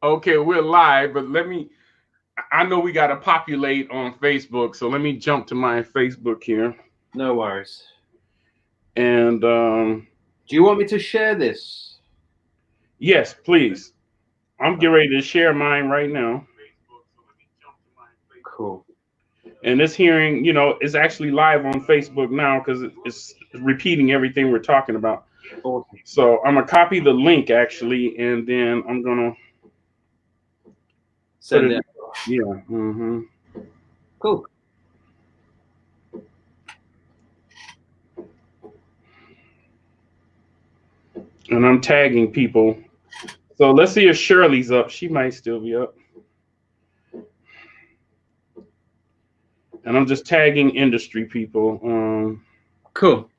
Okay, we're live, but I know we got to populate on Facebook, so let me jump to my Facebook here. No worries. And do you want me to share this? Yes, please. I'm getting ready to share mine right now. Cool. And this hearing, is actually live on Facebook now because it's repeating everything we're talking about. Awesome. So I'm gonna copy the link actually, and then I'm gonna send it. Yeah. Mm-hmm. Cool. And I'm tagging people. So let's see if Shirley's up. She might still be up. And I'm just tagging industry people. Cool.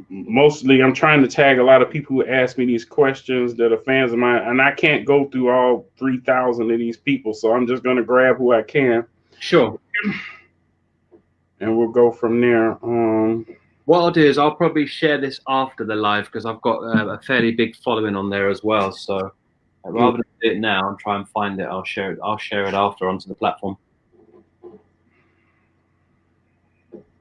Mostly, I'm trying to tag a lot of people who ask me these questions that are fans of mine, and I can't go through all 3,000 of these people, so I'm just going to grab who I can. Sure. And we'll go from there. What I'll do is I'll probably share this after the live because I've got a fairly big following on there as well. So rather than do it now and try and find it, I'll share it after onto the platform.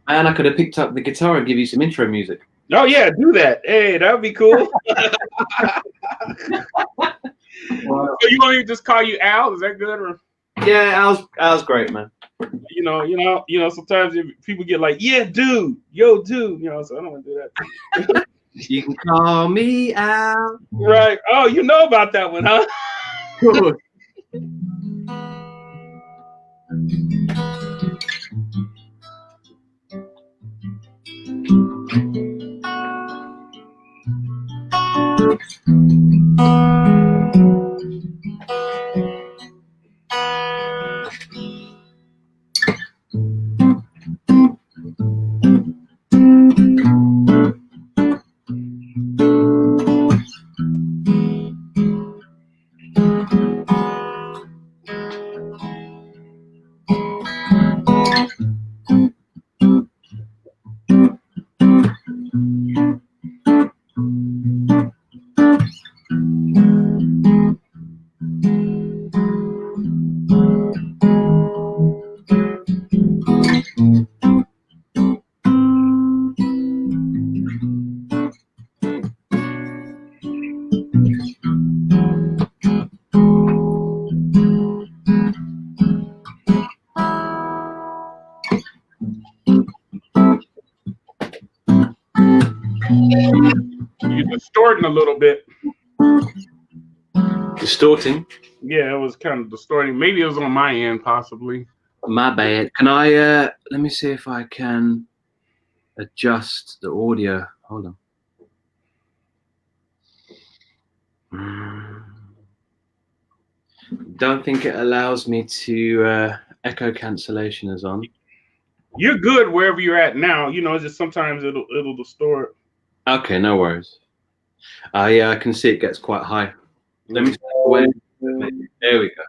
And I could have picked up the guitar and give you some intro music. Oh yeah, do that. Hey, that would be cool. Well, so you want me to just call you Al? Is that good? Or? Yeah, Al's great, man. Sometimes if people get like, yeah, dude, yo, dude, so I don't want to do that. You can call me Al. Right. Oh, you know about that one, huh? Cool. You're distorting a little bit. Distorting? Yeah, it was kind of distorting. Maybe it was on my end, possibly. My bad. Can I, let me see if I can adjust the audio. Hold on. Don't think it allows me to, echo cancellation is on. You're good wherever you're at now. It's just sometimes it'll distort. Okay, no worries. Yeah, I can see it gets quite high. Let me see. There we go.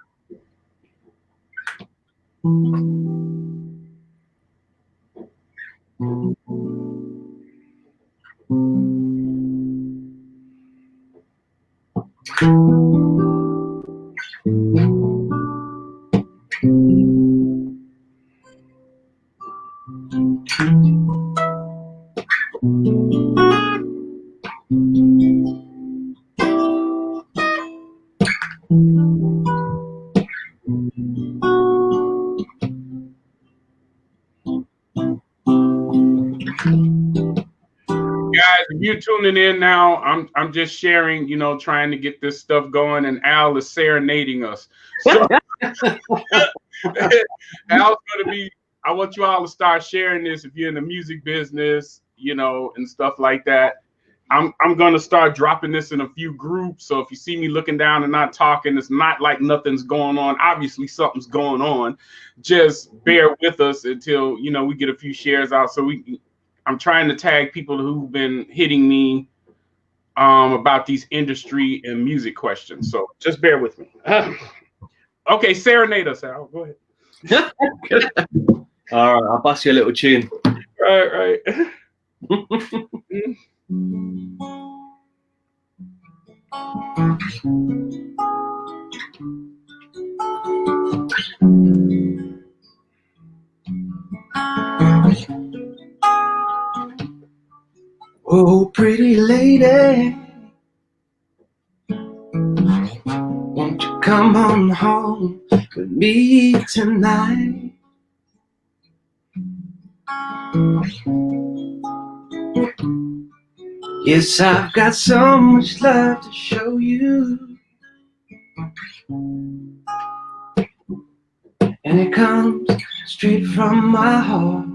Guys, if you're tuning in now, I'm just sharing, trying to get this stuff going, and Al is serenading us. So Al's gonna be. I want you all to start sharing this if you're in the music business, and stuff like that. I'm gonna start dropping this in a few groups. So if you see me looking down and not talking, it's not like nothing's going on. Obviously something's going on. Just bear with us until we get a few shares out. So I'm trying to tag people who've been hitting me about these industry and music questions. So just bear with me. Okay, serenade us, Al. Go ahead. All right, I'll bust you a little tune. Right. Oh, pretty lady, won't you come on home with me tonight? Yes, I've got so much love to show you, and it comes straight from my heart.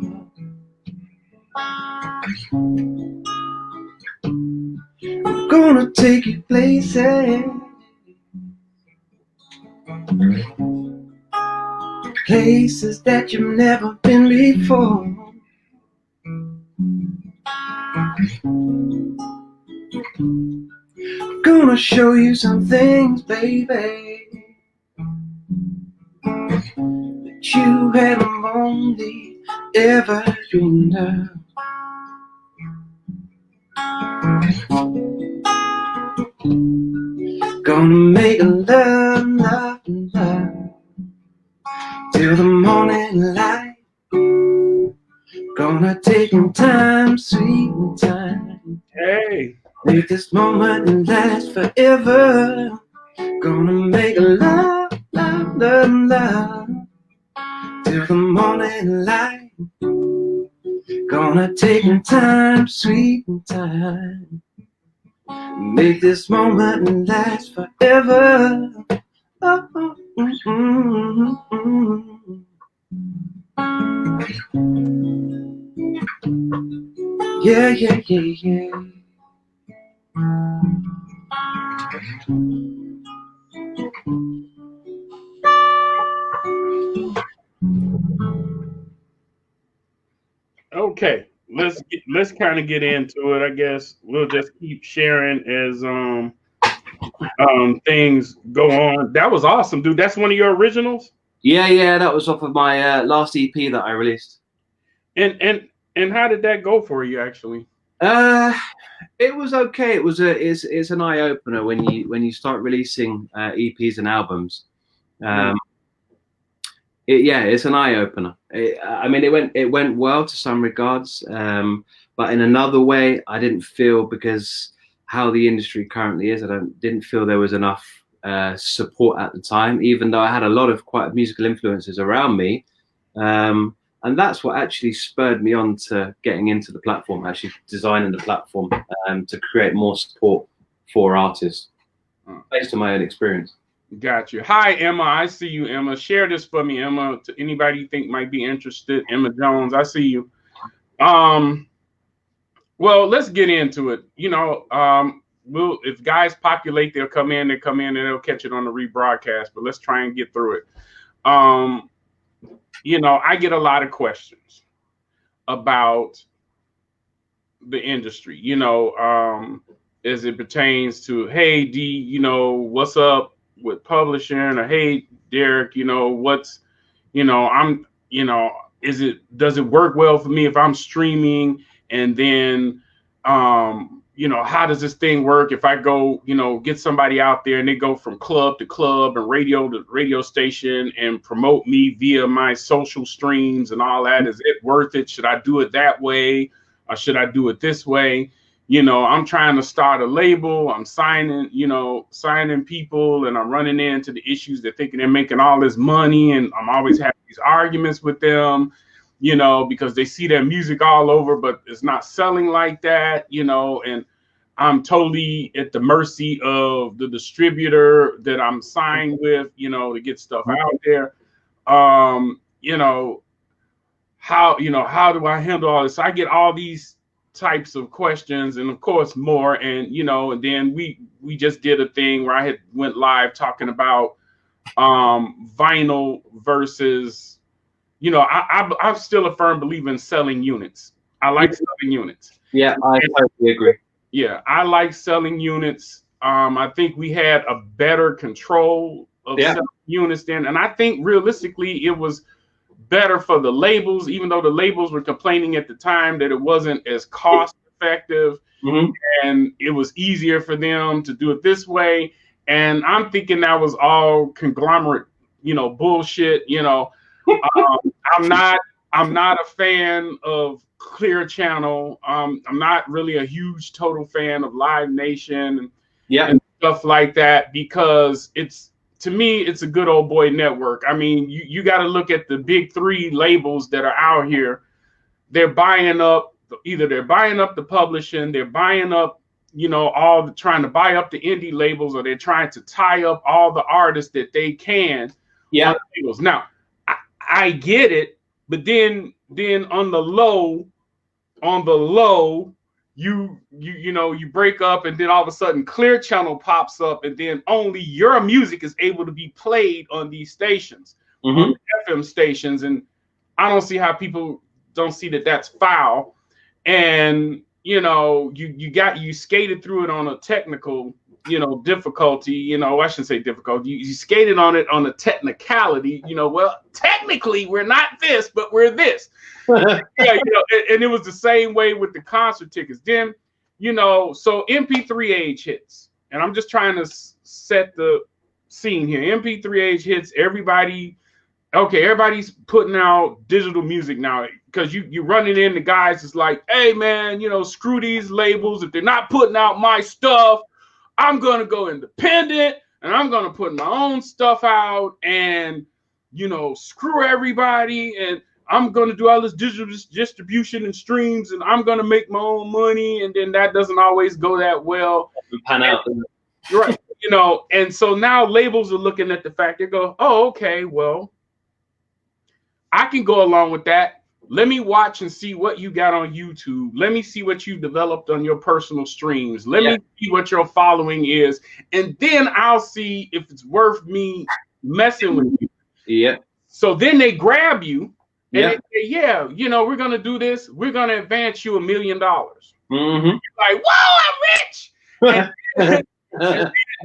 I'm gonna take you places, places that you've never been before. I'm gonna show you some things, baby, that you haven't only ever dreamed of. Gonna make love, love, love till the morning light. Gonna take time, sweet time. Hey. Make this moment last forever. Gonna make love, love, love, love till the morning light. Gonna take time, sweet time. Make this moment last forever. Oh, oh, yeah, yeah, yeah, yeah. Okay, let's kind of get into it. I guess we'll just keep sharing as things go on. That was awesome, dude. That's one of your originals. Yeah, that was off of my last EP that I released. And how did that go for you, actually? It was okay. It's an eye opener when you start releasing EPs and albums. It's an eye opener. I mean, it went well to some regards, but in another way, I didn't feel, because how the industry currently is, didn't feel there was enough support at the time. Even though I had a lot of quite musical influences around me, and that's what actually spurred me on to getting into the platform, actually designing the platform to create more support for artists based on my own experience. Got you. Hi, Emma. I see you, Emma. Share this for me, Emma, to anybody you think might be interested. Emma Jones, I see you. Well, let's get into it. If guys populate, they'll come in, and they'll catch it on the rebroadcast, but let's try and get through it. I get a lot of questions about the industry, as it pertains to, hey, D, what's up with publishing, or hey, Derek, does it work well for me if I'm streaming? And then, how does this thing work if I go, get somebody out there and they go from club to club and radio to radio station and promote me via my social streams and all that? Is it worth it? Should I do it that way, or should I do it this way? I'm trying to start a label. I'm signing people, and I'm running into the issues. They're thinking they're making all this money, and I'm always having these arguments with them, because they see their music all over, but it's not selling like that, and I'm totally at the mercy of the distributor that I'm signed with, to get stuff out there. How do I handle all this? So I get all these types of questions, and of course more, and and then we just did a thing where I had went live talking about vinyl versus, I'm still a firm believer in selling units. I like selling units. Yeah, I totally agree. Yeah, I like selling units. I think we had a better control of selling units then, and I think realistically it was better for the labels, even though the labels were complaining at the time that it wasn't as cost effective, and it was easier for them to do it this way. And I'm thinking that was all conglomerate, bullshit. I'm not a fan of Clear Channel. I'm not really a huge total fan of Live Nation and stuff like that, because to me, it's a good old boy network. I mean, you got to look at the big three labels that are out here. They're buying up, either they're buying up the publishing, they're buying up, trying to buy up the indie labels, or they're trying to tie up all the artists that they can. On the labels. Now, I get it, but then on the low, you break up, and then all of a sudden Clear Channel pops up, and then only your music is able to be played on these stations, on the FM stations, and I don't see how people don't see that that's foul. And you skated through it on a technical difficulty. I shouldn't say difficult. You skated on it on a technicality. Well, technically we're not this, but we're this. And it was the same way with the concert tickets. Then, so MP3 age hits, and I'm just trying to set the scene here. MP3 age hits. Everybody's putting out digital music now, because you running into guys that's like, hey man, screw these labels. If they're not putting out my stuff, I'm gonna go independent and I'm gonna put my own stuff out, and screw everybody, and I'm gonna do all this digital distribution and streams, and I'm gonna make my own money. And then that doesn't always go that well. Pan out. Right. And so now labels are looking at the fact, they go, oh, okay, well, I can go along with that. Let me watch and see what you got on YouTube. Let me see what you've developed on your personal streams. Let me see what your following is. And then I'll see if it's worth me messing with you. Yeah. So then they grab you and they say, we're going to do this. We're going to advance you $1 million. Mm-hmm. You're like, whoa, I'm rich.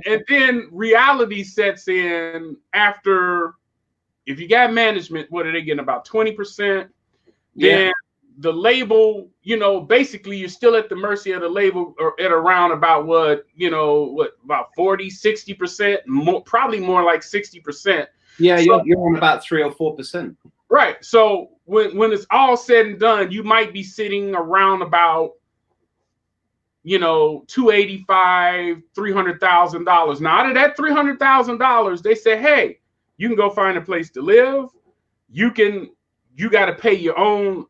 And then reality sets in after, if you got management, what are they getting? About 20%? Then the label, basically you're still at the mercy of the label, or at around about about 40, 60%, more, probably more like 60%. Yeah, so, you're on about 3 or 4%. Right. So when it's all said and done, you might be sitting around about, $285,000, $300,000. Now, out of that $300,000, they say, hey, you can go find a place to live. You got to pay your own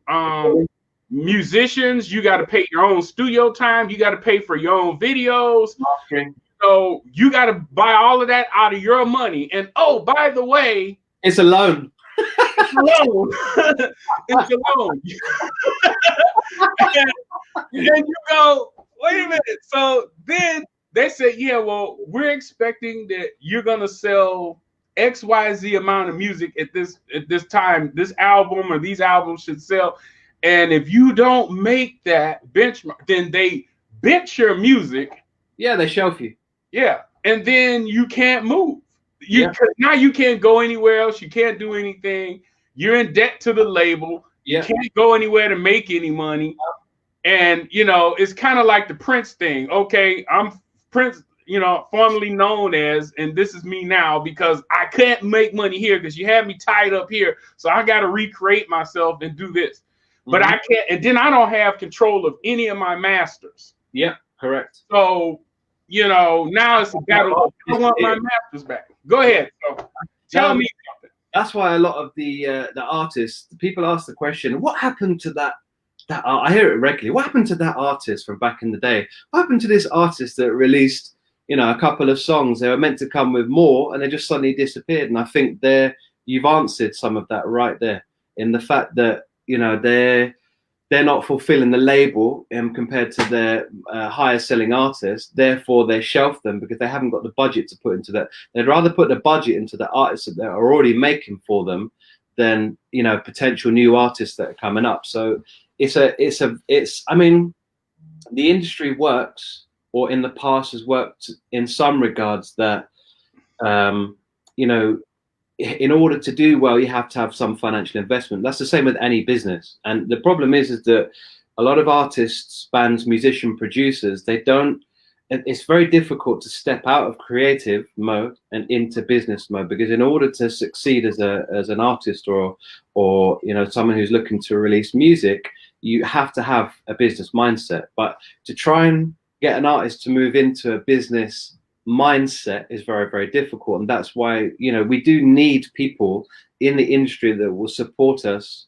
musicians. You got to pay your own studio time. You got to pay for your own videos. Okay. So you got to buy all of that out of your money. And oh, by the way, it's a loan. It's a loan. It's a loan. and you go, wait a minute. So then they say, yeah, well, we're expecting that you're gonna sell XYZ amount of music at this time. This album or these albums should sell. And if you don't make that benchmark, then they bench your music. Yeah, they shelf you. Yeah. And then you can't move. Now you can't go anywhere else. You can't do anything. You're in debt to the label. You can't go anywhere to make any money. And, it's kind of like the Prince thing. Okay, I'm Prince, formerly known as, and this is me now, because I can't make money here because you have me tied up here. So I got to recreate myself and do this. But I can't. And then I don't have control of any of my masters. Yeah, correct. So, now it's a battle. I want my masters back. Go ahead. So tell me something. That's why a lot of the artists, people ask the question, what happened to that I hear it regularly. What happened to that artist from back in the day? What happened to this artist that released, a couple of songs? They were meant to come with more, and they just suddenly disappeared. And I think you've answered some of that right there, in the fact that they're not fulfilling the label compared to their higher selling artists. Therefore, they shelf them because they haven't got the budget to put into that. They'd rather put the budget into the artists that they're already making for them than potential new artists that are coming up. So I mean, the industry works, or in the past has worked in some regards, that in order to do well, you have to have some financial investment. That's the same with any business. And the problem is that a lot of artists, bands, musician producers, they don't it's very difficult to step out of creative mode and into business mode, because in order to succeed as an artist, or someone who's looking to release music, you have to have a business mindset. But to try and get an artist to move into a business mindset is very, very difficult. And that's why, we do need people in the industry that will support us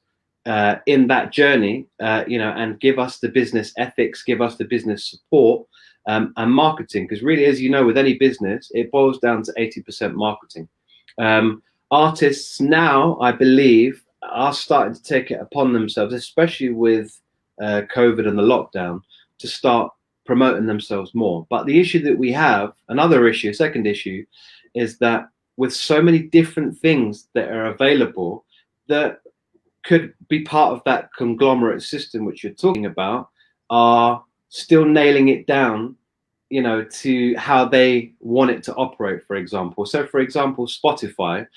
in that journey, and give us the business ethics, give us the business support, and marketing. Because really, as you know, with any business, it boils down to 80% marketing. Artists now, I believe, are starting to take it upon themselves, especially with COVID and the lockdown, to start promoting themselves more. But the issue that we have, second issue, is that with so many different things that are available that could be part of that conglomerate system which you're talking about, are still nailing it down, to how they want it to operate, for example. So, for example, Spotify,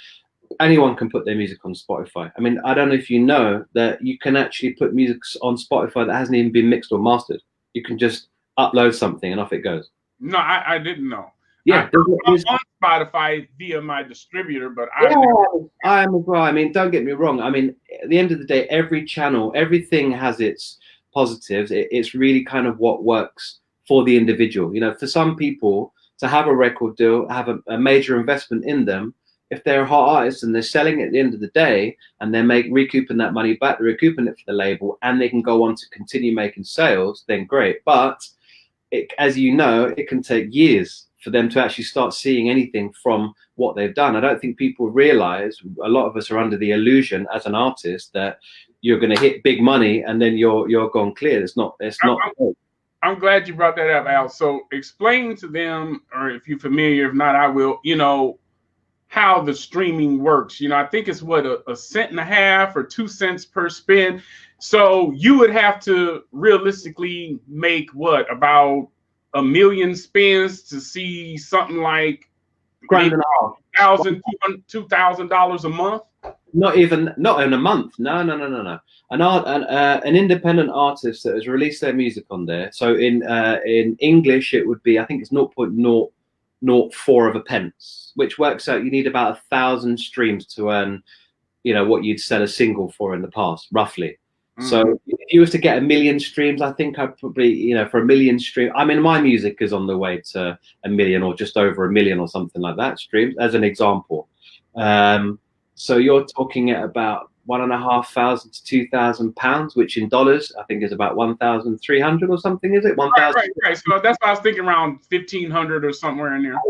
anyone can put their music on Spotify. I mean, I don't know if you know that you can actually put music on Spotify that hasn't even been mixed or mastered. You can just upload something and off it goes. No, I didn't know. Yeah, I'm on Spotify via my distributor, but I am as well. I mean, don't get me wrong. I mean, at the end of the day, every channel, everything has its positives. It's really kind of what works for the individual. For some people to have a record deal, have a major investment in them, if they're a hot artist and they're selling it at the end of the day and they're recouping that money back, they're recouping it for the label, and they can go on to continue making sales, then great. But as you know, it can take years for them to actually start seeing anything from what they've done. I don't think people realize, a lot of us are under the illusion as an artist that you're going to hit big money and then you're gone clear. It's not. I'm glad you brought that up, Al. So explain to them, or if you're familiar, if not, I will, how the streaming works. I think it's what, a cent and a half or 2 cents per spin. So you would have to realistically make what, about 1 million spins to see something like $2,000 a month? Not in a month. No. An independent artist that has released their music on there. So in English, it would be, I think it's 0.004 of a pence, which works out you need about 1,000 streams to earn, what you'd sell a single for in the past, roughly. So if you was to get 1 million streams, I think I'd probably, for 1 million streams, I mean, my music is on the way to 1 million or just over 1 million or something like that streams, as an example. So you're talking at about £1,500 to £2,000, which in dollars, I think is about 1,300 or something, is it? 1,000. Right. So that's why I was thinking around 1,500 or somewhere in there.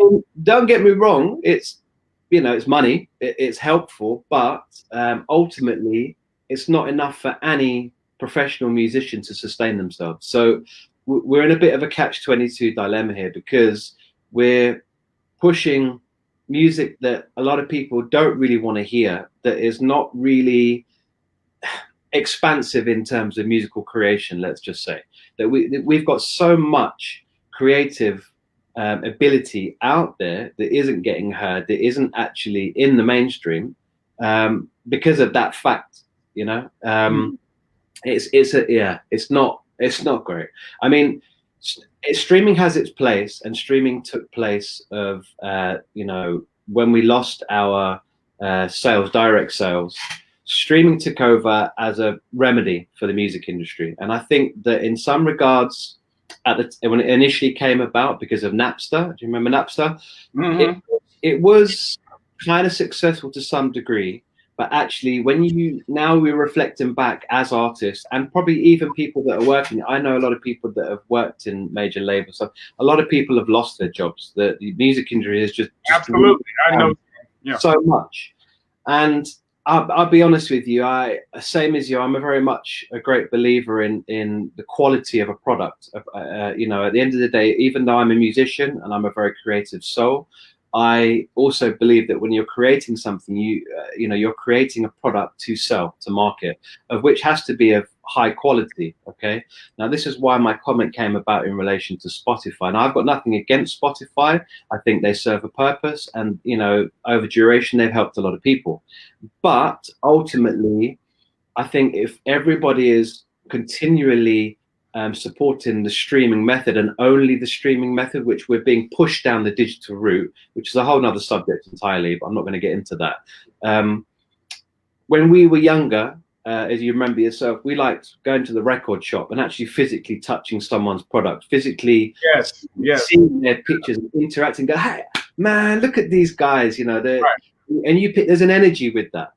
Don't get me wrong. It's, it's money. It's helpful, but ultimately, it's not enough for any professional musician to sustain themselves. So we're in a bit of a catch-22 dilemma here, because we're pushing music that a lot of people don't really want to hear, that is not really expansive in terms of musical creation. Let's just say that we've got so much creative ability out there that isn't getting heard, that isn't actually in the mainstream, because of that fact. It's not great. I mean, streaming has its place, and streaming took place of when we lost our direct sales. Streaming took over as a remedy for the music industry, and I think that in some regards, when it initially came about because of Napster, do you remember Napster? Mm-hmm. It was kind of successful to some degree. But actually, we're reflecting back as artists, and probably even people that are working. I know a lot of people that have worked in major labels. So a lot of people have lost their jobs. The music industry is just absolutely. I know so much. And I'll be honest with you. Same as you. I'm very much a great believer in the quality of a product. At the end of the day, even though I'm a musician and I'm a very creative soul, I also believe that when you're creating something, you're creating a product to sell, to market, of which has to be of high quality. Okay. Now, this is why my comment came about in relation to Spotify. Now, I've got nothing against Spotify. I think they serve a purpose, and over duration, they've helped a lot of people. But ultimately, I think if everybody is continually supporting the streaming method and only the streaming method, which we're being pushed down the digital route, which is a whole nother subject entirely, but I'm not going to get into that. When we were younger, as you remember yourself, we liked going to the record shop and actually physically touching someone's product, physically seeing their pictures and interacting, go, hey, man, look at these guys, you know, and there's an energy with that.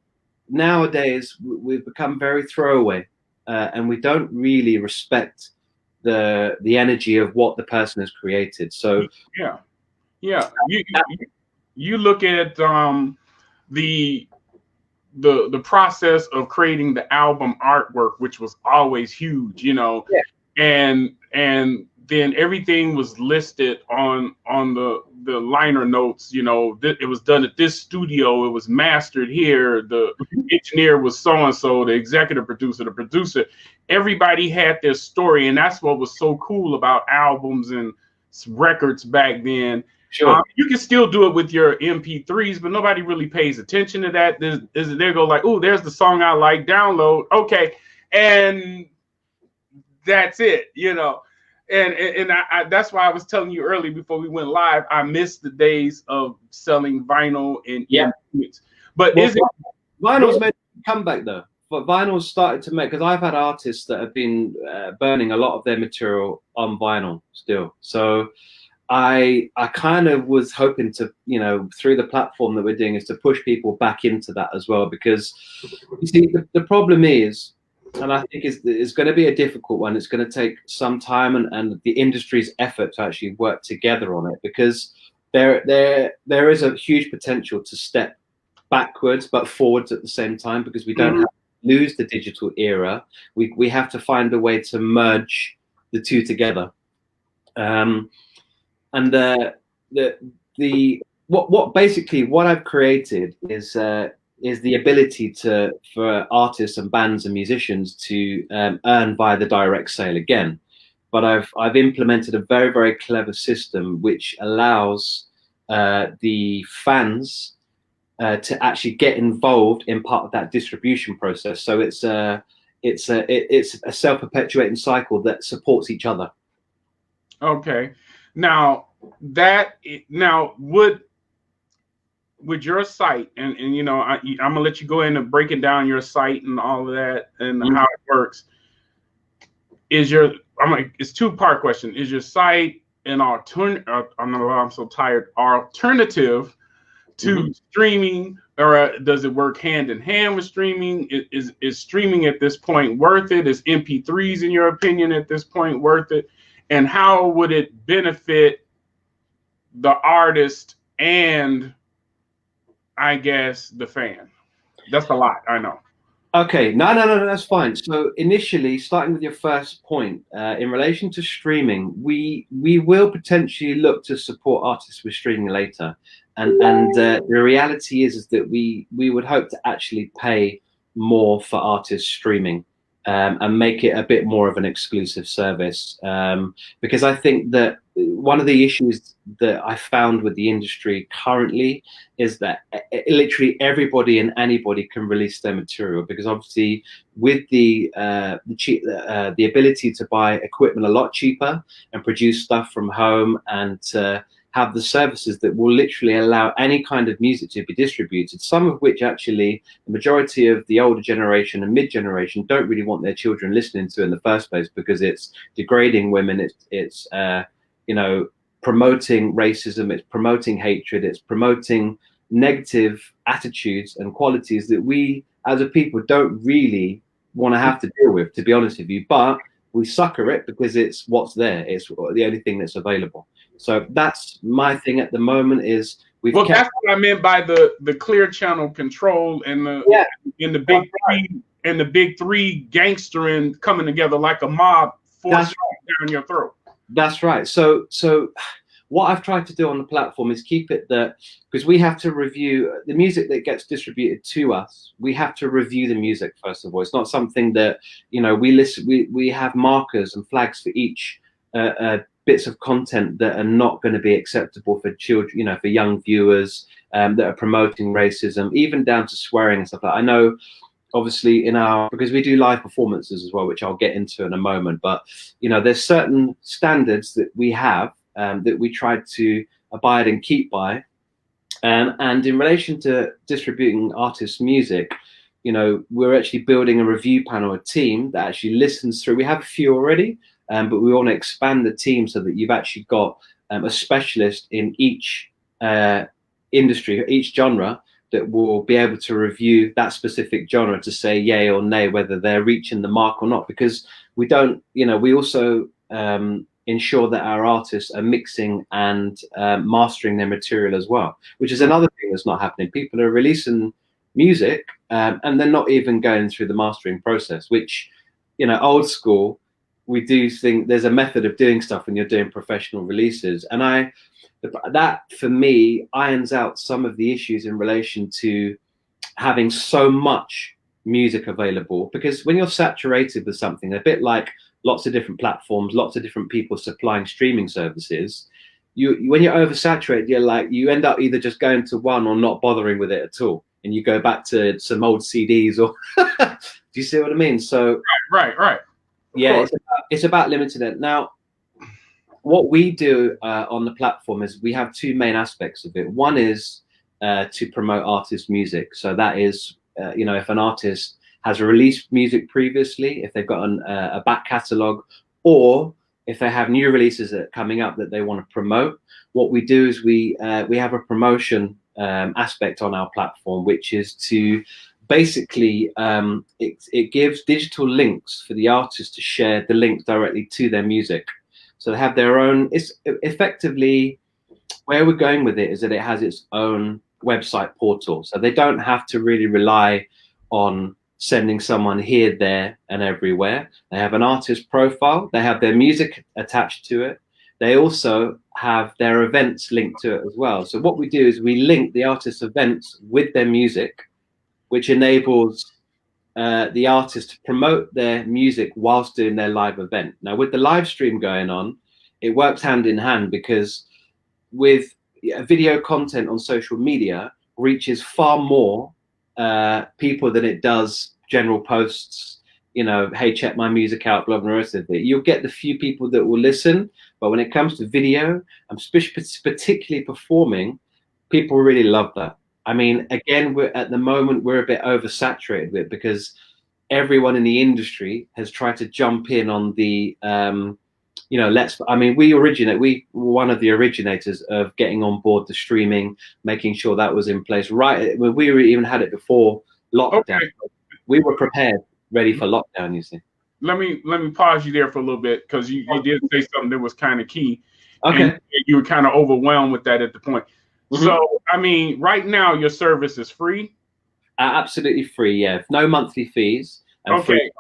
Nowadays, we've become very throwaway, and we don't really respect the energy of what the person has created. So you look at the process of creating the album artwork, which was always huge, you know, and then everything was listed on the liner notes, you know, it was done at this studio, it was mastered here, the engineer was so-and-so, the executive producer, the producer, everybody had their story. And that's what was so cool about albums and records back then. Sure. You can still do it with your MP3s, but nobody really pays attention to that. They go like, oh, there's the song I like, download, okay, and that's it, you know. And I that's why I was telling you early before we went live, I miss the days of selling vinyl and units. But vinyl's made a comeback though? But vinyl's started to make, because I've had artists that have been burning a lot of their material on vinyl still. So I kind of was hoping to, you know, through the platform that we're doing, is to push people back into that as well, because you see the problem is, and I think it's going to be a difficult one. It's going to take some time and the industry's effort to actually work together on it, because there is a huge potential to step backwards but forwards at the same time, because we don't have to lose the digital era. We have to find a way to merge the two together. And what I've created is the ability for artists and bands and musicians to earn via the direct sale again. But I've implemented a very, very clever system which allows the fans to actually get involved in part of that distribution process. So it's a self-perpetuating cycle that supports each other. Okay. Now would your site, and you know, I'm gonna let you go in and breaking down your site and all of that and how it works. It's two-part question. Is your site an alternative? I'm so tired. Alternative to streaming, or does it work hand in hand with streaming? Is streaming at this point worth it? Is MP3s, in your opinion, at this point worth it? And how would it benefit the artist and, I guess, the fan? That's a lot, I know. Okay, no, that's fine. So initially, starting with your first point, in relation to streaming, we will potentially look to support artists with streaming later. And the reality is that we would hope to actually pay more for artists streaming. And make it a bit more of an exclusive service, because I think that one of the issues that I found with the industry currently is that literally everybody and anybody can release their material, because obviously with the ability to buy equipment a lot cheaper and produce stuff from home and have the services that will literally allow any kind of music to be distributed, some of which actually the majority of the older generation and mid-generation don't really want their children listening to in the first place, because it's degrading women, it's you know, promoting racism, it's promoting hatred, it's promoting negative attitudes and qualities that we as a people don't really want to have to deal with, to be honest with you. But we sucker it because it's what's there, it's the only thing that's available. So that's my thing at the moment. Is that's what I meant by the clear channel control and the big three gangstering coming together like a mob force down your throat. That's right. So what I've tried to do on the platform is keep it that, because we have to review the music that gets distributed to us. We have to review the music first of all. It's not something that, you know, we listen. We have markers and flags for each bits of content that are not going to be acceptable for children, you know, for young viewers, that are promoting racism, even down to swearing and stuff like that. I know obviously because we do live performances as well, which I'll get into in a moment. But there's certain standards that we have that we try to abide and keep by. And in relation to distributing artists' music, we're actually building a review panel, a team that actually listens through. We have a few already, but we want to expand the team so that you've actually got a specialist in each industry, each genre, that will be able to review that specific genre to say yay or nay whether they're reaching the mark or not. Because we don't, we also ensure that our artists are mixing and mastering their material as well, which is another thing that's not happening. People are releasing music and they're not even going through the mastering process, which, old school, we do think there's a method of doing stuff when you're doing professional releases. And that for me irons out some of the issues in relation to having so much music available, because when you're saturated with something, a bit like lots of different platforms, lots of different people supplying streaming services, when you're oversaturated, you end up either just going to one or not bothering with it at all, and you go back to some old CDs or do you see what I mean? So right. Yeah, it's about limiting it. Now, what we do on the platform is we have two main aspects of it. One is to promote artist music. So that is, if an artist has released music previously, if they've got a back catalogue, or if they have new releases that are coming up that they want to promote, what we do is we have a promotion aspect on our platform, which is to basically it gives digital links for the artist to share the links directly to their music. So they have their own. It's effectively, where we're going with it is that it has its own website portal, so they don't have to really rely on sending someone here, there, and everywhere. They have an artist profile. They have their music attached to it. They also have their events linked to it as well. So what we do is we link the artist's events with their music, which enables the artist to promote their music whilst doing their live event. Now, with the live stream going on, it works hand in hand, because with video content on social media reaches far more people than it does general posts, hey, check my music out, blah, blah, blah, rest of it. You'll get the few people that will listen, but when it comes to video, and particularly performing, people really love that. I mean, again, at the moment, we're a bit oversaturated with it, because everyone in the industry has tried to jump in on the, we were one of the originators of getting on board the streaming, making sure that was in place. Right, we even had it before lockdown. Okay. We were prepared, ready for lockdown, you see. Let me pause you there for a little bit, because you did say something that was kind of key. Okay. And you were kind of overwhelmed with that at the point. Mm-hmm. So, I mean, right now your service is free? Absolutely free, yeah. No monthly fees. And okay. Free.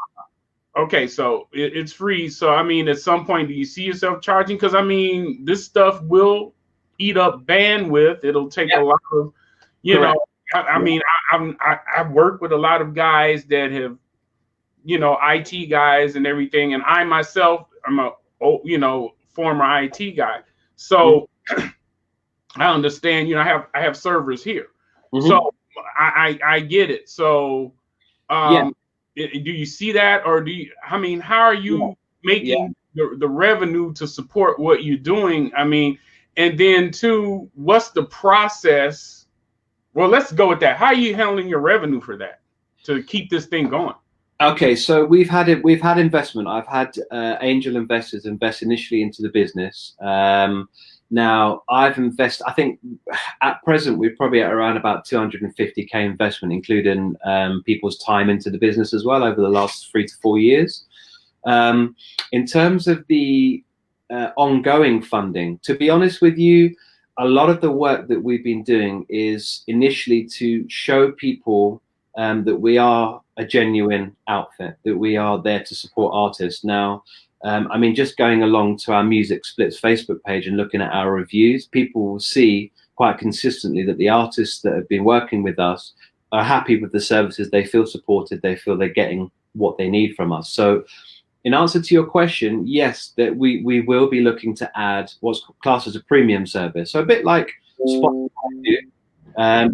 Okay, so it's free. So, I mean, at some point, do you see yourself charging? Because, I mean, this stuff will eat up bandwidth. It'll take a lot of, I've worked with a lot of guys that have, IT guys and everything. And I myself, I'm a, former IT guy. So I understand, I have servers here. Mm-hmm. So I get it. So, do you see that, or how are you making the revenue to support what you're doing? I mean, and then too, what's the process? Well, let's go with that. How are you handling your revenue for that to keep this thing going? Okay, so we've had investment. I've had angel investors invest initially into the business. Now I've invested, I think at present we're probably at around about 250K investment, including people's time into the business as well over the last 3 to 4 years. In terms of the ongoing funding, to be honest with you, a lot of the work that we've been doing is initially to show people that we are a genuine outfit, that we are there to support artists. Now, just going along to our Music Splits Facebook page and looking at our reviews, people will see quite consistently that the artists that have been working with us are happy with the services. They feel supported. They feel they're getting what they need from us. So in answer to your question, yes, that we will be looking to add what's classed as a premium service. So a bit like Spotify do,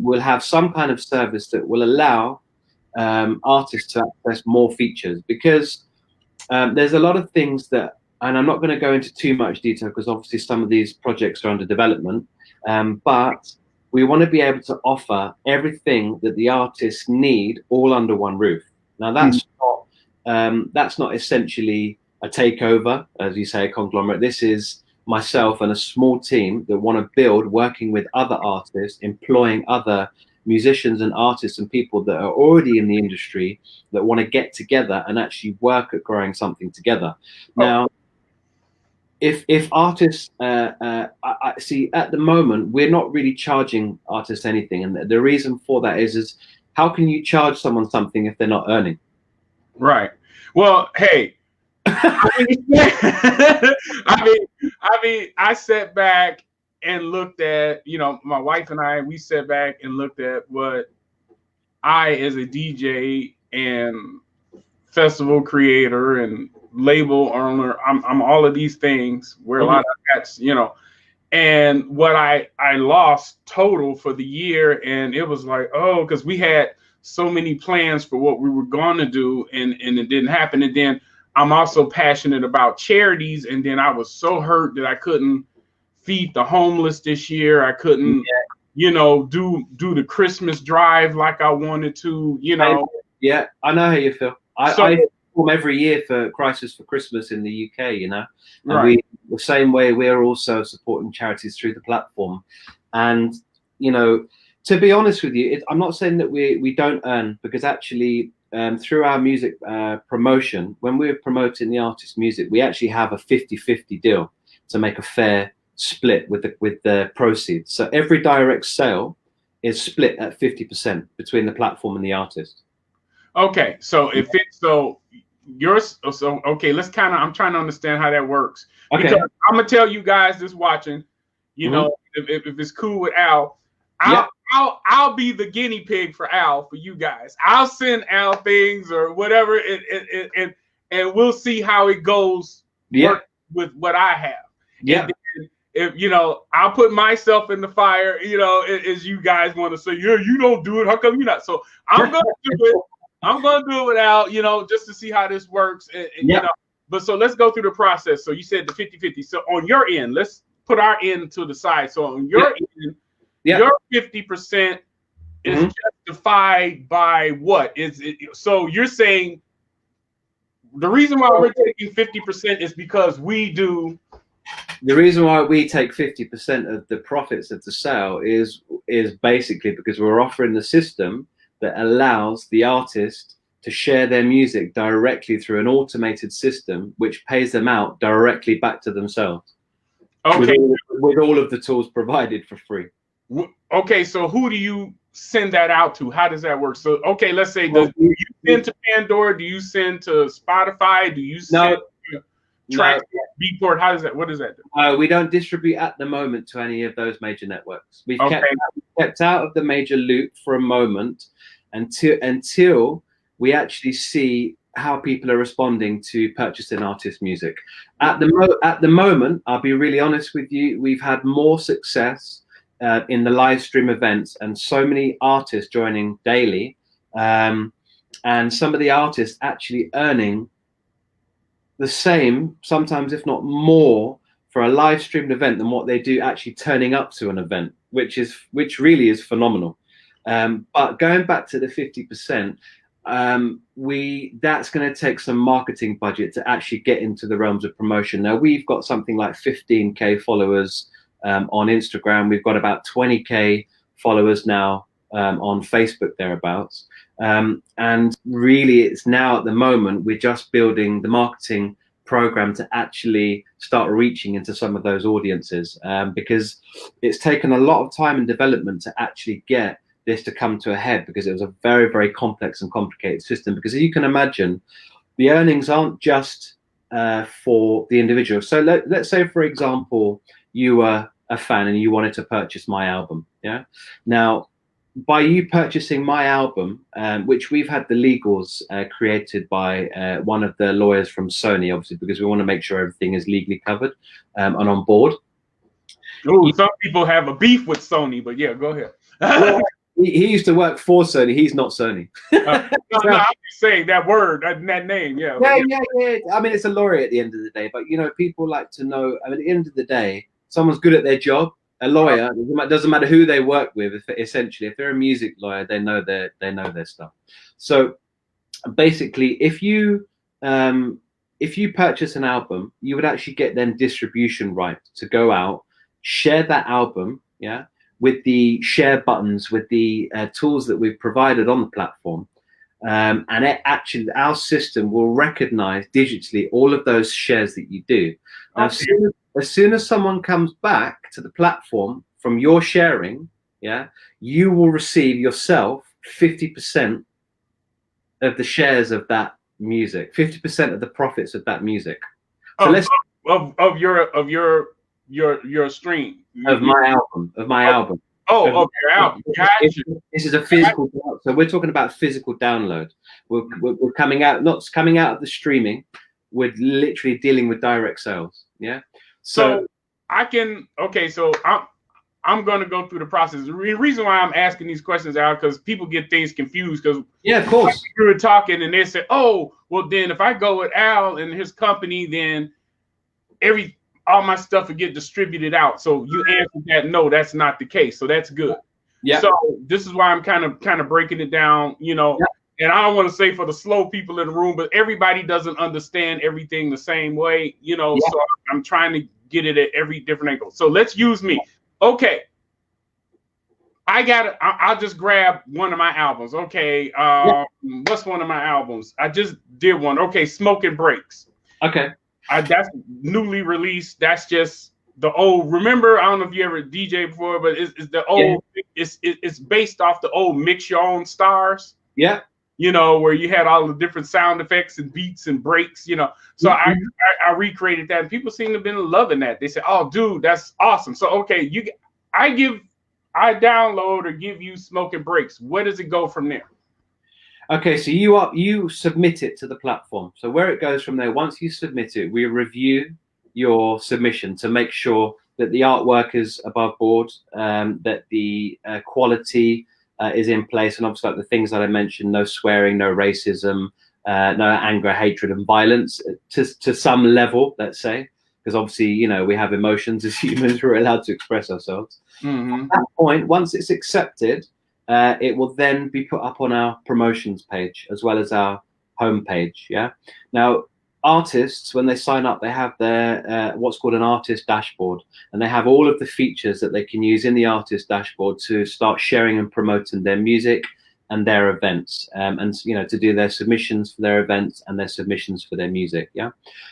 we'll have some kind of service that will allow artists to access more features, because there's a lot of things that, and I'm not going to go into too much detail because obviously some of these projects are under development, but we want to be able to offer everything that the artists need all under one roof. Now that's not essentially a takeover, as you say, a conglomerate. This is myself and a small team that want to build, working with other artists, employing other musicians and artists and people that are already in the industry that want to get together and actually work at growing something together. Now, if artists, I see at the moment, we're not really charging artists anything. And the reason for that is how can you charge someone something if they're not earning? Right. Well, hey, I mean, I sat back and looked at, my wife and I, we sat back and looked at what I, as a DJ and festival creator and label owner, I'm all of these things, wear a lot of hats, and what I lost total for the year. And it was like, oh, because we had so many plans for what we were going to do, and it didn't happen. And then I'm also passionate about charities, and then I was so hurt that I couldn't feed the homeless this year. I couldn't, do the Christmas drive like I wanted to, Yeah, I know how you feel. I perform every year for Crisis for Christmas in the UK, and right. the same way we're also supporting charities through the platform. And to be honest with you, I'm not saying that we don't earn, because actually through our music promotion, when we're promoting the artist's music, we actually have a 50-50 deal to make a fair split with the proceeds. So every direct sale is split at 50% between the platform and the artist. Okay, so if it's okay, I'm trying to understand how that works. Okay. Because I'm gonna tell you guys that's watching, if it's cool with Al, I'll be the guinea pig for Al, for you guys. I'll send Al things or whatever, and we'll see how it goes with what I have. Yeah. If I'll put myself in the fire, as you guys want to say, you don't do it. How come you not? So I'm gonna do it. I'm gonna do it without, just to see how this works. But so let's go through the process. So you said the 50-50. So on your end, let's put our end to the side. So on your end, your 50% is justified by what? Is it? So you're saying the reason why we're taking 50% is because we do. The reason why we take 50% of the profits of the sale is basically because we're offering the system that allows the artist to share their music directly through an automated system, which pays them out directly back to themselves. Okay. With all of the tools provided for free. Okay, so who do you send that out to? How does that work? So, okay, let's say, do you send to Pandora? Do you send to Spotify? Do you send to Track, Beatport? What does that do? We don't distribute at the moment to any of those major networks. We've kept out of the major loop for a moment until we actually see how people are responding to purchasing artist music. At the moment, I'll be really honest with you, we've had more success in the live stream events, and so many artists joining daily, and some of the artists actually earning the same, sometimes if not more, for a live streamed event than what they do actually turning up to an event, which really is phenomenal. But going back to the 50%, that's going to take some marketing budget to actually get into the realms of promotion. Now we've got something like 15K followers on Instagram. We've got about 20K followers now on Facebook, thereabouts. And really, it's now at the moment we're just building the marketing program to actually start reaching into some of those audiences, because it's taken a lot of time and development to actually get this to come to a head, because it was a very, very complex and complicated system. Because as you can imagine, the earnings aren't just for the individual. So let's say, for example, you were a fan and you wanted to purchase my album. Yeah. Now, by you purchasing my album, which we've had the legals created by one of the lawyers from Sony, obviously, because we want to make sure everything is legally covered and on board. Ooh, some people have a beef with Sony, but yeah, go ahead. he used to work for Sony. He's not Sony. No, I'm just saying that word, that name. Yeah. Yeah. I mean, it's a lorry at the end of the day, but people like to know. I mean, at the end of the day, someone's good at their job. A lawyer, doesn't matter who they work with. If they're a music lawyer, they know their stuff. So basically, if you purchase an album, you would actually get then distribution rights to go out, share that album, with the share buttons, with the tools that we've provided on the platform. And our system will recognize digitally all of those shares that you do. Now, as soon as someone comes back to the platform from your sharing, you will receive yourself 50% of the shares of that music, 50% of the profits of that music. So of your stream of my album. Oh, of your album. Gotcha. This is a physical. So we're talking about physical download. We're coming out, not coming out of the streaming. We're literally dealing with direct sales. Yeah. So I can. Okay. So I'm going to go through the process. The reason why I'm asking these questions out because people get things confused. Because of course, we were talking and they said, "Oh, well, then if I go with Al and his company, then all my stuff will get distributed out." So you answered that. No, that's not the case. So that's good. Yeah. So this is why I'm kind of breaking it down. And I don't want to say for the slow people in the room, but everybody doesn't understand everything the same way. So I'm trying to get it at every different angle. So let's use me. Okay. I'll just grab one of my albums. Okay. What's one of my albums? I just did one. Okay. Smokin' Breaks. Okay. That's newly released. That's just the old. Remember, I don't know if you ever DJ before, but it's the old. Yeah. It's based off the old Mix Your Own Stars. Yeah. Where you had all the different sound effects and beats and breaks. So I recreated that, and people seem to have been loving that. They said, "Oh, dude, that's awesome." So okay, I download or give you Smokin' Breaks. Where does it go from there? Okay, so you submit it to the platform. So where it goes from there, once you submit it, we review your submission to make sure that the artwork is above board, that the quality is in place, and obviously like the things that I mentioned: no swearing, no racism, no anger, hatred, and violence to some level, let's say, because obviously we have emotions as humans. We're allowed to express ourselves. Mm-hmm. At that point, once it's accepted, it will then be put up on our promotions page as well as our homepage. Yeah. Now, artists, when they sign up, they have their what's called an artist dashboard, and they have all of the features that they can use in the artist dashboard to start sharing and promoting their music and their events, and to do their submissions for their events and their submissions for their music. Yeah.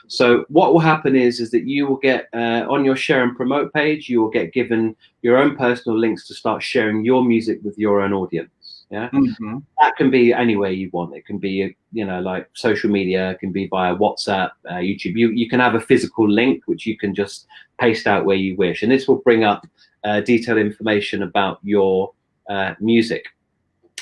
So what will happen is that you will get on your share and promote page, you will get given your own personal links to start sharing your music with your own audience. Yeah. Mm-hmm. That can be any way you want. It can be like social media. It can be via WhatsApp, YouTube. You can have a physical link which you can just paste out where you wish, and this will bring up detailed information about your music.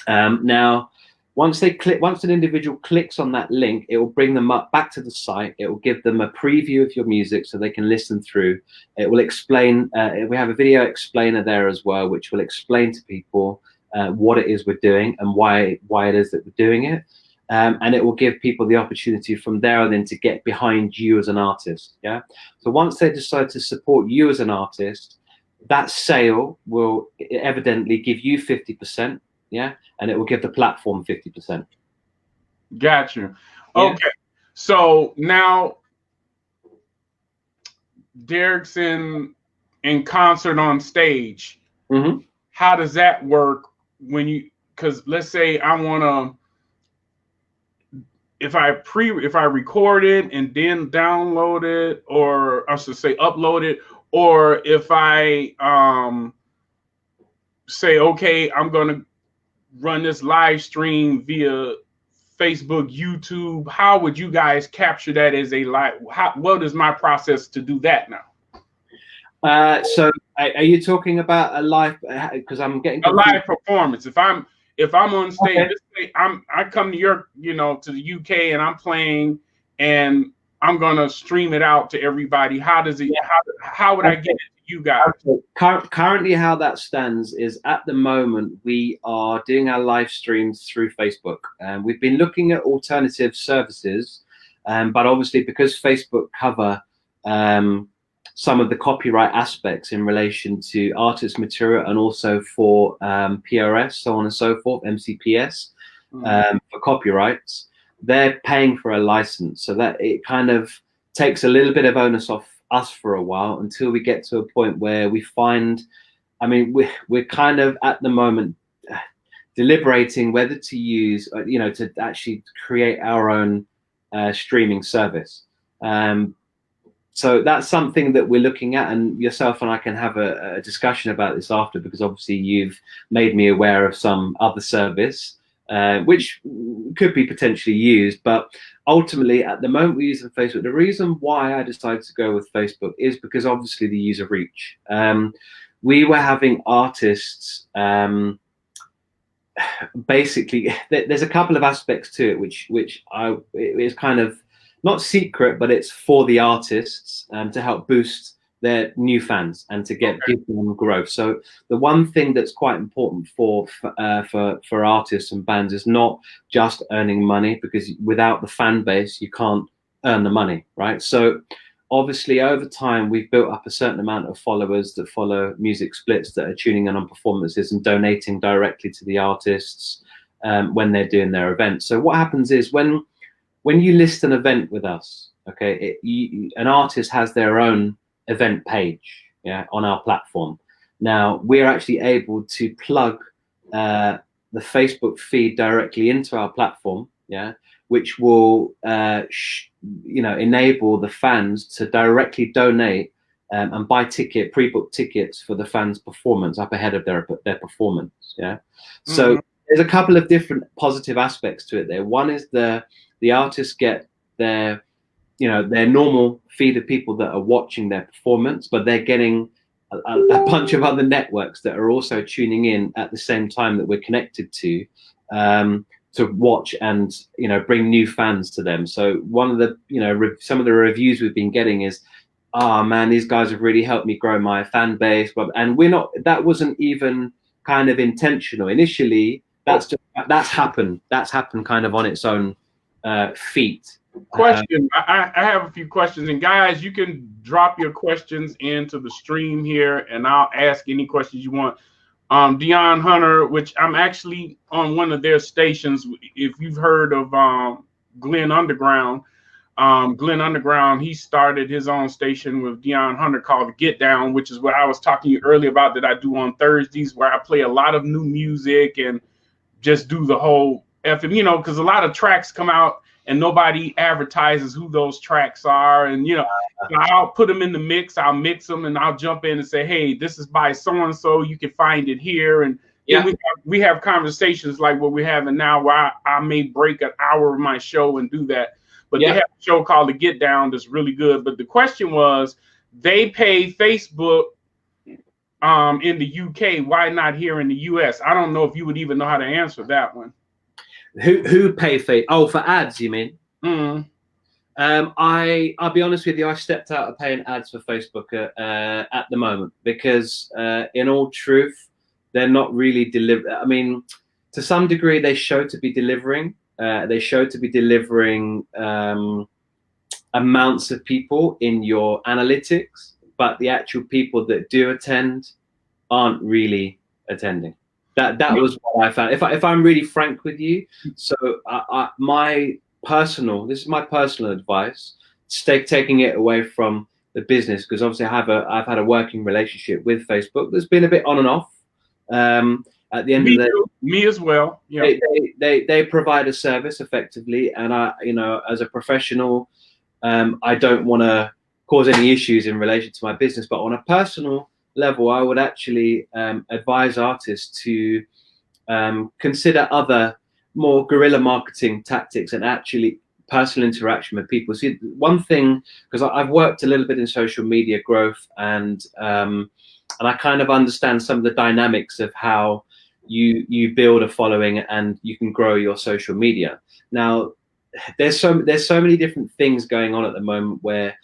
Now, once an individual clicks on that link, it will bring them up back to the site. It will give them a preview of your music so they can listen through. It will explain. We have a video explainer there as well, which will explain to people what it is we're doing and why it is that we're doing it. And it will give people the opportunity from there on in to get behind you as an artist. Yeah. So once they decide to support you as an artist, that sale will evidently give you 50%. Yeah. And it will give the platform 50%. Got you. Okay. Yeah. So now Derek's in concert on stage. Mm-hmm. How does that work because let's say I want to, if I record it and then download it, or I should say upload it, or if I say, okay, I'm going to run this live stream via Facebook, YouTube, how would you guys capture that as a live? What is my process to do that now? So are you talking about a live? Because I'm getting confused. A live performance. If I'm on stage, okay. I come to to the UK and I'm playing, and I'm gonna stream it out to everybody. How does it? How would I get it to you guys? Currently, how that stands is at the moment we are doing our live streams through Facebook, and we've been looking at alternative services, but obviously because Facebook cover some of the copyright aspects in relation to artist material and also for PRS, so on and so forth, MCPS, for copyrights, they're paying for a license, so that it kind of takes a little bit of onus off us for a while until we get to a point where we find, I mean, we're kind of at the moment deliberating whether to use, you know, to actually create our own streaming service. So that's something that we're looking at, and yourself and I can have a discussion about this after, because obviously you've made me aware of some other service which could be potentially used. But ultimately, at the moment, we're using Facebook. The reason why I decided to go with Facebook is because obviously the user reach. We were having artists, basically, there's a couple of aspects to it, which is kind of not secret, but it's for the artists to help boost their new fans and to give them growth. So the one thing that's quite important for artists and bands is not just earning money, because without the fan base you can't earn the money, right? So obviously over time we've built up a certain amount of followers that follow Music Splits, that are tuning in on performances and donating directly to the artists when they're doing their events. So what happens is when you list an event with us, okay, an artist has their own event page, on our platform. Now we're actually able to plug the Facebook feed directly into our platform, which will enable the fans to directly donate and buy pre-booked tickets for the fans' performance up ahead of their performance. So there's a couple of different positive aspects to it there. One is the artists get their normal feed of people that are watching their performance, but they're getting a bunch of other networks that are also tuning in at the same time that we're connected to watch and bring new fans to them. So one of the some of the reviews we've been getting is, oh man, these guys have really helped me grow my fan base. And that wasn't even kind of intentional initially. That's happened kind of on its own feet. Question. I have a few questions, and guys, you can drop your questions into the stream here, and I'll ask any questions you want. Dion Hunter, which I'm actually on one of their stations. If you've heard of Glenn Underground, he started his own station with Dion Hunter called The Get Down, which is what I was talking to you earlier about, that I do on Thursdays, where I play a lot of new music and just do the whole FM, because a lot of tracks come out and nobody advertises who those tracks are. And, I'll put them in the mix, I'll mix them, and I'll jump in and say, hey, this is by so-and-so, you can find it here. And we have conversations like what we're having now, where I may break an hour of my show and do that. But they have a show called The Get Down that's really good. But the question was, they pay Facebook in the UK, why not here in the US? I don't know if you would even know how to answer that one. Who pay for? Oh, for ads, you mean? I'll be honest with you. I stepped out of paying ads for Facebook at the moment because, in all truth, they're not really delivering. I mean, to some degree, they show to be delivering. They show to be delivering amounts of people in your analytics, but the actual people that do attend aren't really attending. That was what I found. If I'm really frank with you, so this is my personal advice. Taking it away from the business, because obviously I've had a working relationship with Facebook that's been a bit on and off. At the end of the day, me as well. Yeah. They provide a service effectively, and as a professional, I don't want to cause any issues in relation to my business. But on a personal level, I would actually advise artists to consider other more guerrilla marketing tactics and actually personal interaction with people. See, one thing, because I've worked a little bit in social media growth, and I kind of understand some of the dynamics of how you build a following and you can grow your social media. Now, there's so many different things going on at the moment where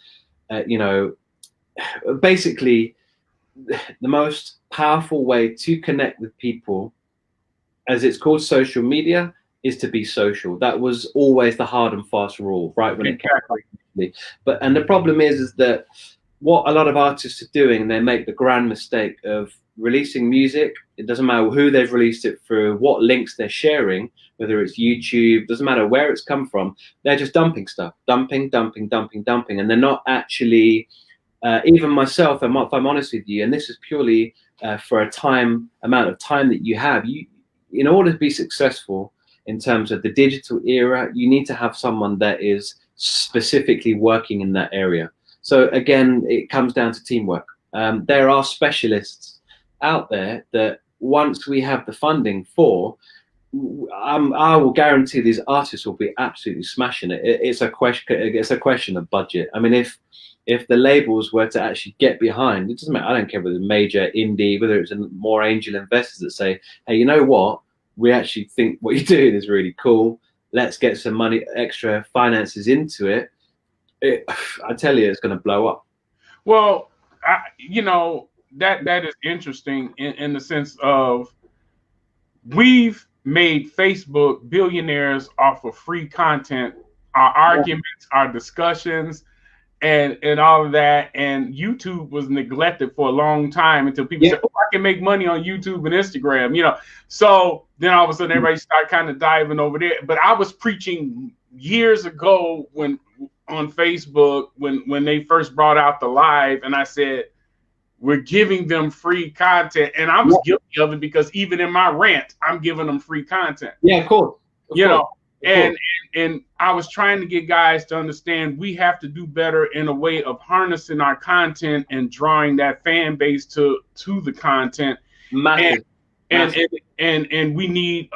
you know, basically the most powerful way to connect with people, as it's called, social media, is to be social. That was always the hard and fast rule, right? When Exactly. it came, but and the problem is that what a lot of artists are doing, they make the grand mistake of releasing music. It doesn't matter who they've released it through, what links they're sharing, whether it's YouTube, doesn't matter where it's come from. They're just dumping stuff, dumping, and they're not actually. Even myself, if I'm honest with you, and this is purely for amount of time that you have, in order to be successful in terms of the digital era, you need to have someone that is specifically working in that area. So again, it comes down to teamwork. There are specialists out there that once we have the funding for, I will guarantee these artists will be absolutely smashing it. It's a question of budget. I mean, if the labels were to actually get behind, it doesn't matter. I don't care whether it's major, indie, whether it's more angel investors that say, hey, you know what? We actually think what you're doing is really cool. Let's get some money, extra finances into it. I tell you, it's going to blow up. Well, that is interesting in the sense of we've made Facebook billionaires off of free content, our arguments, our discussions, and all of that. And YouTube was neglected for a long time until people said, "Oh, I can make money on YouTube and Instagram." So then all of a sudden everybody started kind of diving over there. But I was preaching years ago on Facebook when they first brought out the live, and I said, we're giving them free content, and I was guilty of it because even in my rant, I'm giving them free content. Yeah, of course. And I was trying to get guys to understand we have to do better in a way of harnessing our content and drawing that fan base to the content. Massive. And we need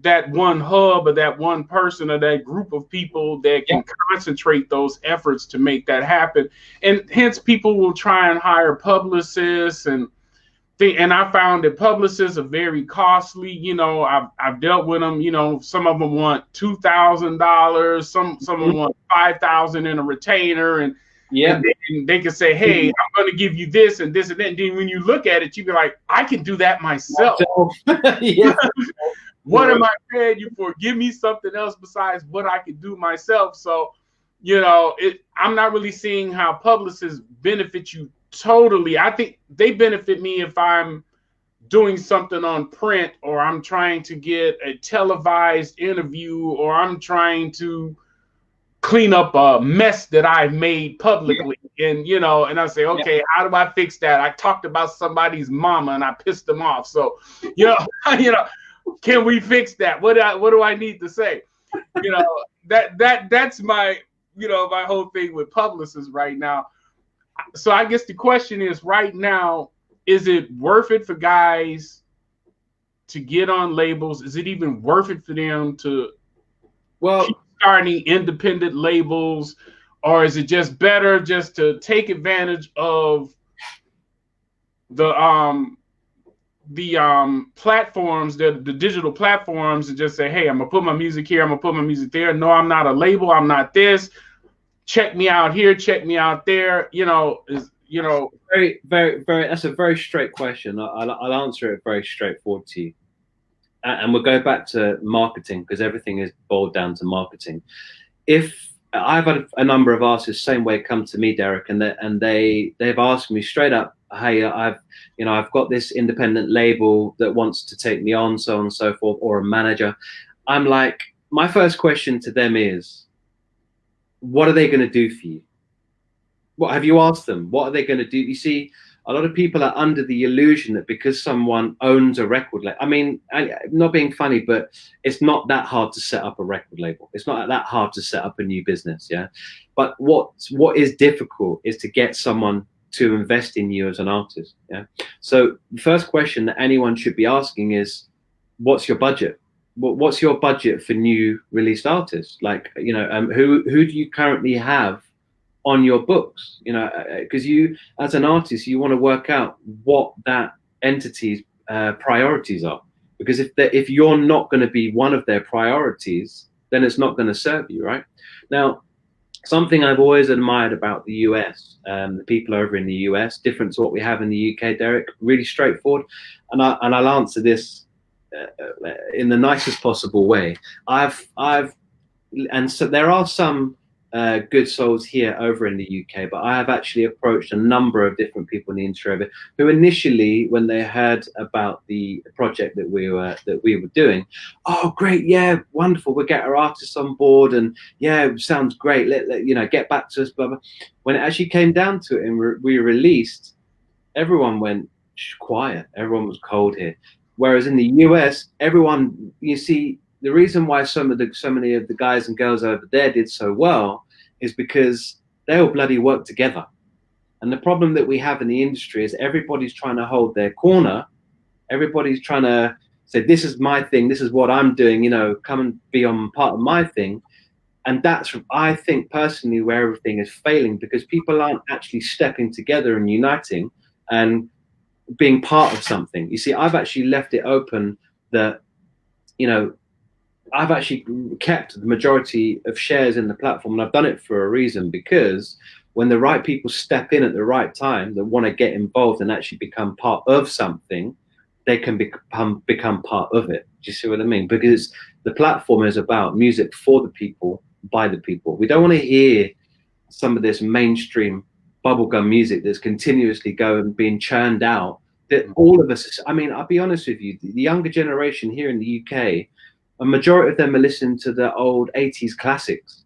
that one hub or that one person or that group of people that can concentrate those efforts to make that happen. And hence people will try and hire publicists and I found that publicists are very costly. I've dealt with them. Some of them want $2,000, some of them want $5,000 in a retainer, and they can say, hey, I'm going to give you this and this and that. And then when you look at it, you be like, I can do that myself. What am I paying you for? Give me something else besides what I can do myself. So, I'm not really seeing how publicists benefit you totally. I think they benefit me if I'm doing something on print, or I'm trying to get a televised interview, or I'm trying to clean up a mess that I've made publicly. And I say, okay, how do I fix that? I talked about somebody's mama and I pissed them off. So, can we fix that? What do I need to say? That's my my whole thing with publicists right now. So I guess the question is, right now, is it worth it for guys to get on labels? Is it even worth it for them to keep starting independent labels, or is it just better just to take advantage of the platforms, the digital platforms, and just say, hey, I'm gonna put my music here, I'm gonna put my music there. No, I'm not a label, I'm not this. Check me out here, check me out there. Very, very, very. That's a very straight question. I'll answer it very straightforward to you, and we'll go back to marketing, because everything is boiled down to marketing. If I've had a number of artists same way come to me, Derek, and they've asked me straight up, hey, I've got this independent label that wants to take me on, so on and so forth, or a manager. I'm like, my first question to them is, what are they going to do for you? What have you asked them? What are they going to do? You see, a lot of people are under the illusion that because someone owns a record label, I mean, I'm not being funny, but it's not that hard to set up a record label. It's not that hard to set up a new business, yeah? But what is difficult is to get someone to invest in you as an artist, yeah? So the first question that anyone should be asking is, what's your budget? What's your budget for new released artists? Like, who do you currently have on your books? Because you, as an artist, you want to work out what that entity's priorities are. Because if you're not going to be one of their priorities, then it's not going to serve you, right? Now, something I've always admired about the US, the people over in the US, different to what we have in the UK, Derek, really straightforward. And I'll answer this in the nicest possible way. And so there are some good souls here over in the UK, but I have actually approached a number of different people in the industry who initially, when they heard about the project that we were doing, oh great, yeah, wonderful, we'll get our artists on board, and yeah, it sounds great. Let get back to us. Blah, blah. When it actually came down to it and we released, everyone went quiet. Everyone was cold here. Whereas in the US, everyone, you see, the reason why so many of the guys and girls over there did so well is because they all bloody work together. And the problem that we have in the industry is everybody's trying to hold their corner. Everybody's trying to say, this is my thing, this is what I'm doing, come and be on part of my thing. And that's, I think personally, where everything is failing, because people aren't actually stepping together and uniting and being part of something. You see, I've actually left it open that, I've actually kept the majority of shares in the platform, and I've done it for a reason, because when the right people step in at the right time that want to get involved and actually become part of something, they can become part of it. Do you see what I mean? Because the platform is about music for the people, by the people. We don't want to hear some of this mainstream bubblegum music that's continuously being churned out, that all of us, I mean, I'll be honest with you, the younger generation here in the UK, a majority of them are listening to the old 80s classics.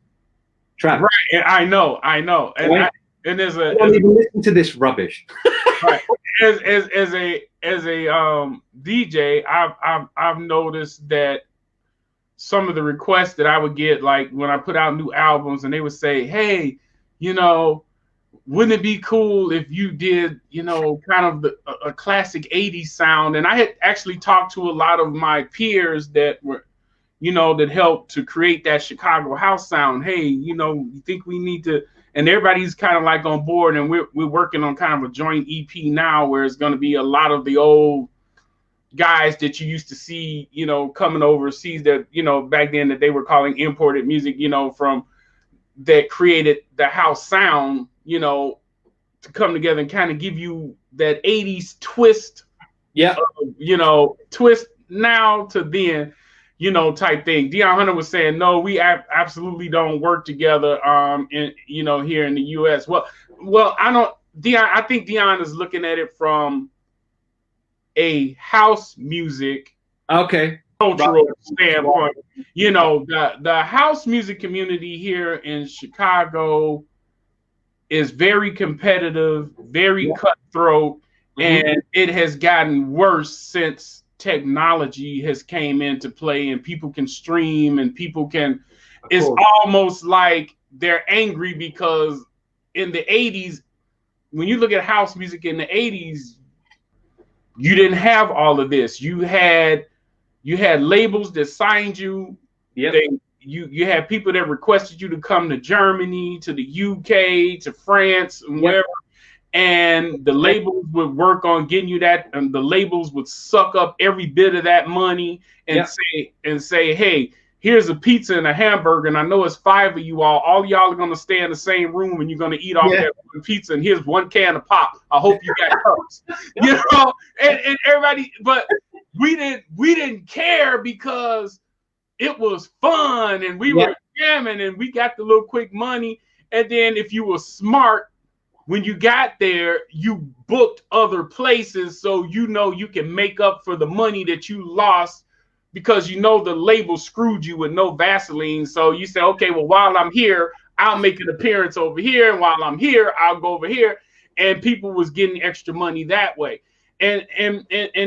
Trap. Right, I know. And right? And there's I don't even listen to this rubbish. Right. As a DJ, I've noticed that some of the requests that I would get, like when I put out new albums, and they would say, hey, wouldn't it be cool if you did, kind of a classic 80s sound? And I had actually talked to a lot of my peers that were, that helped to create that Chicago house sound. Hey, you think we need to, and everybody's kind of like on board, and we're working on kind of a joint EP now where it's going to be a lot of the old guys that you used to see, coming overseas that, back then that they were calling imported music, from that created the house sound, to come together and kind of give you that 80s twist, twist now to then, type thing. Deion Hunter was saying, no, we absolutely don't work together, here in the US. Well, I think Deion is looking at it from a house music cultural standpoint. The house music community here in Chicago is very competitive, very cutthroat, and it has gotten worse since technology has came into play, and people can stream, and people can, it's almost like they're angry because in the 80s, when you look at house music in the 80s, you didn't have all of this. You had labels that signed you. Yep. You had people that requested you to come to Germany, to the UK, to France, and wherever. And the labels would work on getting you that, and the labels would suck up every bit of that money and say, hey, here's a pizza and a hamburger, and I know it's 5 of you all. All y'all are gonna stay in the same room, and you're gonna eat off that pizza. And here's 1 can of pop. I hope you got cups. And everybody, but we didn't care because it was fun, and we were jamming, and we got the little quick money. And then if you were smart, when you got there, you booked other places, so you can make up for the money that you lost, because the label screwed you with no Vaseline. So you say, okay, well, while I'm here, I'll make an appearance over here, and while I'm here, I'll go over here. And people was getting extra money that way. And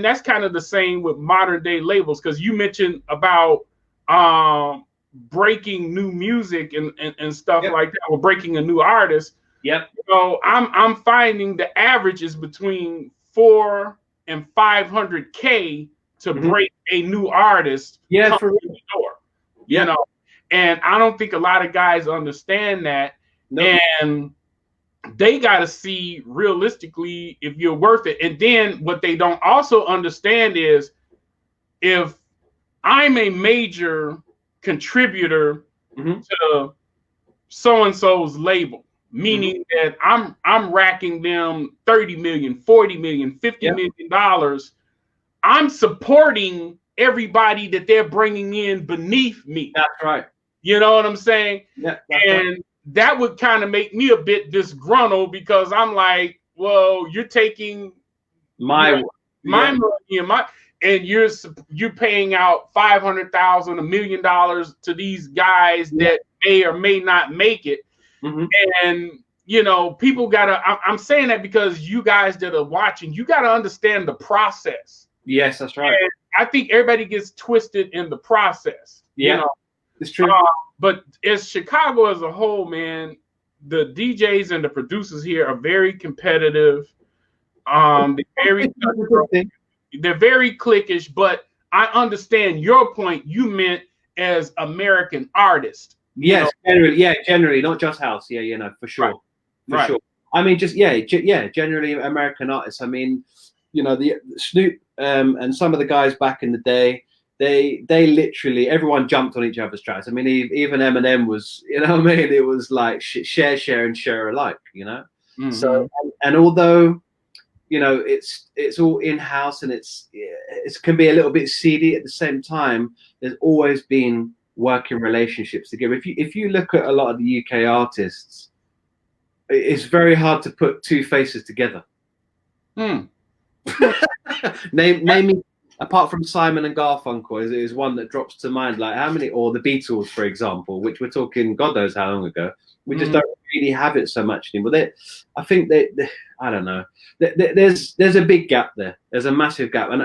that's kind of the same with modern day labels, because you mentioned about breaking new music and stuff like that, or breaking a new artist. Yep. So I'm finding the average is between $400,000 and $500,000 to break a new artist for the door. And I don't think a lot of guys understand that. Nope. And they got to see realistically if you're worth it. And then what they don't also understand is, if I'm a major contributor to so and so's label, meaning that I'm racking them 30 million, 40 million, 50 million dollars. I'm supporting everybody that they're bringing in beneath me. That's right. You know what I'm saying? Yeah. And that would kind of make me a bit disgruntled, because I'm like, well, you're taking my money and you're paying out $500,000, $1 million to these guys that may or may not make it. And you know, people gotta. I'm saying that because you guys that are watching, you gotta understand the process. Yes, that's right. And I think everybody gets twisted in the process. Yeah, you know? It's true. But as Chicago as a whole, man, the DJs and the producers here are very competitive. They're very cliquish, but I understand your point. You meant as American artists. Yes, generally, not just house. Yeah, you know, for sure. For sure. I mean, just generally American artists. I mean, you know, the Snoop and some of the guys back in the day, they literally, everyone jumped on each other's tracks. I mean, even Eminem was, you know what I mean? It was like share and share alike, you know? So, and although, you know, it's all in-house and it can be a little bit seedy at the same time, there's always been working relationships together. If you look at a lot of the UK artists, it's very hard to put two faces together. Name me, apart from Simon and Garfunkel, is one that drops to mind. Like how many, or the Beatles, for example, which we're talking God knows how long ago. We just don't really have it so much anymore. I think I don't know. There's a big gap there. There's a massive gap, and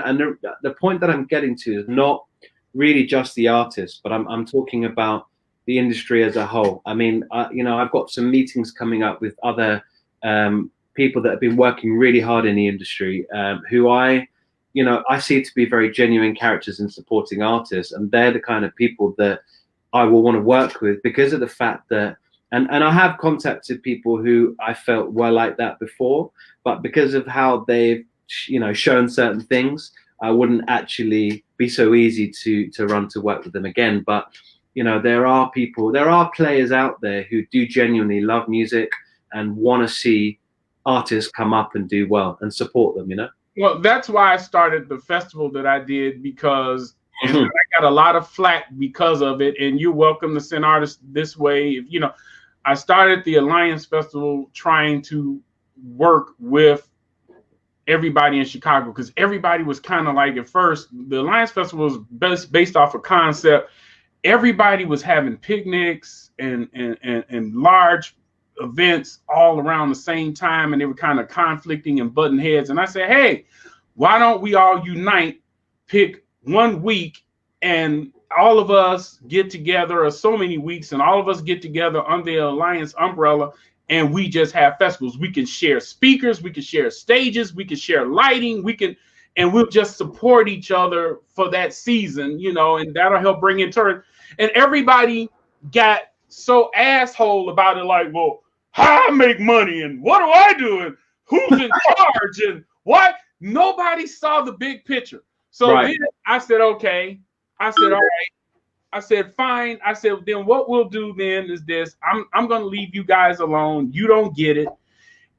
the point that I'm getting to is not really just the artists, but I'm talking about the industry as a whole. I mean, you know, I've got some meetings coming up with other people that have been working really hard in the industry, who I see to be very genuine characters and supporting artists, and they're the kind of people that I will want to work with because of the fact that, and I have contacted people who I felt were like that before, but because of how they've, you know, shown certain things, I wouldn't actually be so easy to run to work with them again. But, you know, there are players out there who do genuinely love music and want to see artists come up and do well and support them, you know? Well, that's why I started the festival that I did, because and I got a lot of flack because of it. And you're welcome to send artists this way. If, you know, I started the Alliance Festival trying to work with everybody in Chicago, because everybody was kind of like, at first, the Alliance Festival was based off a concept. Everybody was having picnics and large events all around the same time, and they were kind of conflicting and butting heads. And I said, hey, why don't we all unite, pick 1 week, and all of us get together, or so many weeks, and all of us get together under the Alliance umbrella, and we just have festivals. We can share speakers, we can share stages, we can share lighting, and we'll just support each other for that season, you know, and that'll help bring in tourism. And everybody got so asshole about it, like, well, how I make money and what do I do and who's in charge and what? Nobody saw the big picture. So then I said, okay. I said, all right. I said, fine. I said, then what we'll do then is this. I'm going to leave you guys alone. You don't get it.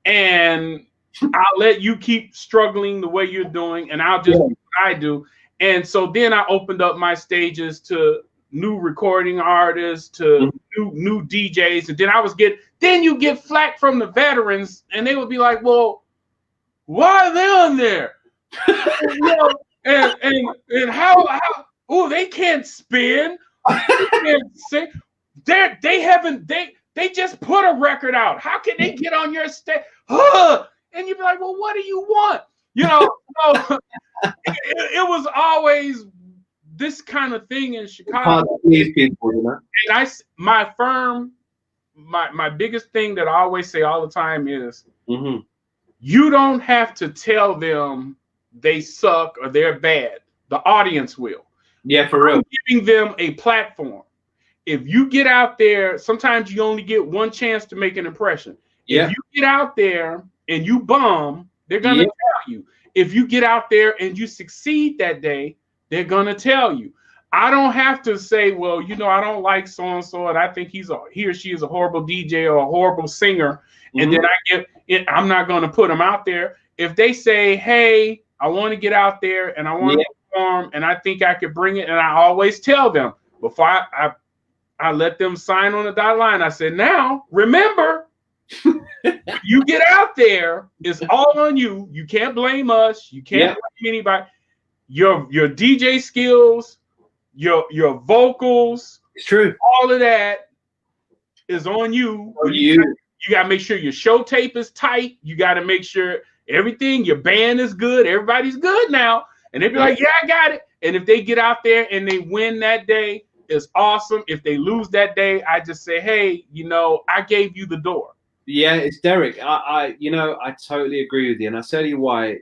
And I'll let you keep struggling the way you're doing, and I'll just do what I do. And so then I opened up my stages to new recording artists, to new DJs. And then you get flack from the veterans, and they would be like, well, why are they on there? You know, and how they can't spin, they can't sing. They just put a record out. How can they get on your stage? And you'd be like, well, what do you want? You know, so it was always this kind of thing in Chicago. People, you know? And my firm, my biggest thing that I always say all the time is, you don't have to tell them they suck or they're bad. The audience will. Yeah, for real. I'm giving them a platform. If you get out there, sometimes you only get one chance to make an impression. If you get out there and you bomb, they're going to tell you. If you get out there and you succeed that day, they're going to tell you. I don't have to say, well, I don't like so and so, and I think he or she is a horrible DJ or a horrible singer, and then I get it. I'm not going to put them out there. If they say, hey, I want to get out there and I want to perform, and I think I could bring it, and I always tell them before I let them sign on the dotted line. I said, now remember, you get out there, it's all on you. You can't blame us. You can't blame anybody. Your DJ skills, your vocals, it's true. all of that is on you. You got to make sure your show tape is tight. You got to make sure everything, your band is good. Everybody's good now. And they'd be like, yeah, I got it. And if they get out there and they win that day, it's awesome. If they lose that day, I just say, hey, I gave you the door. Yeah, it's Derek. I totally agree with you. And I'll tell you why.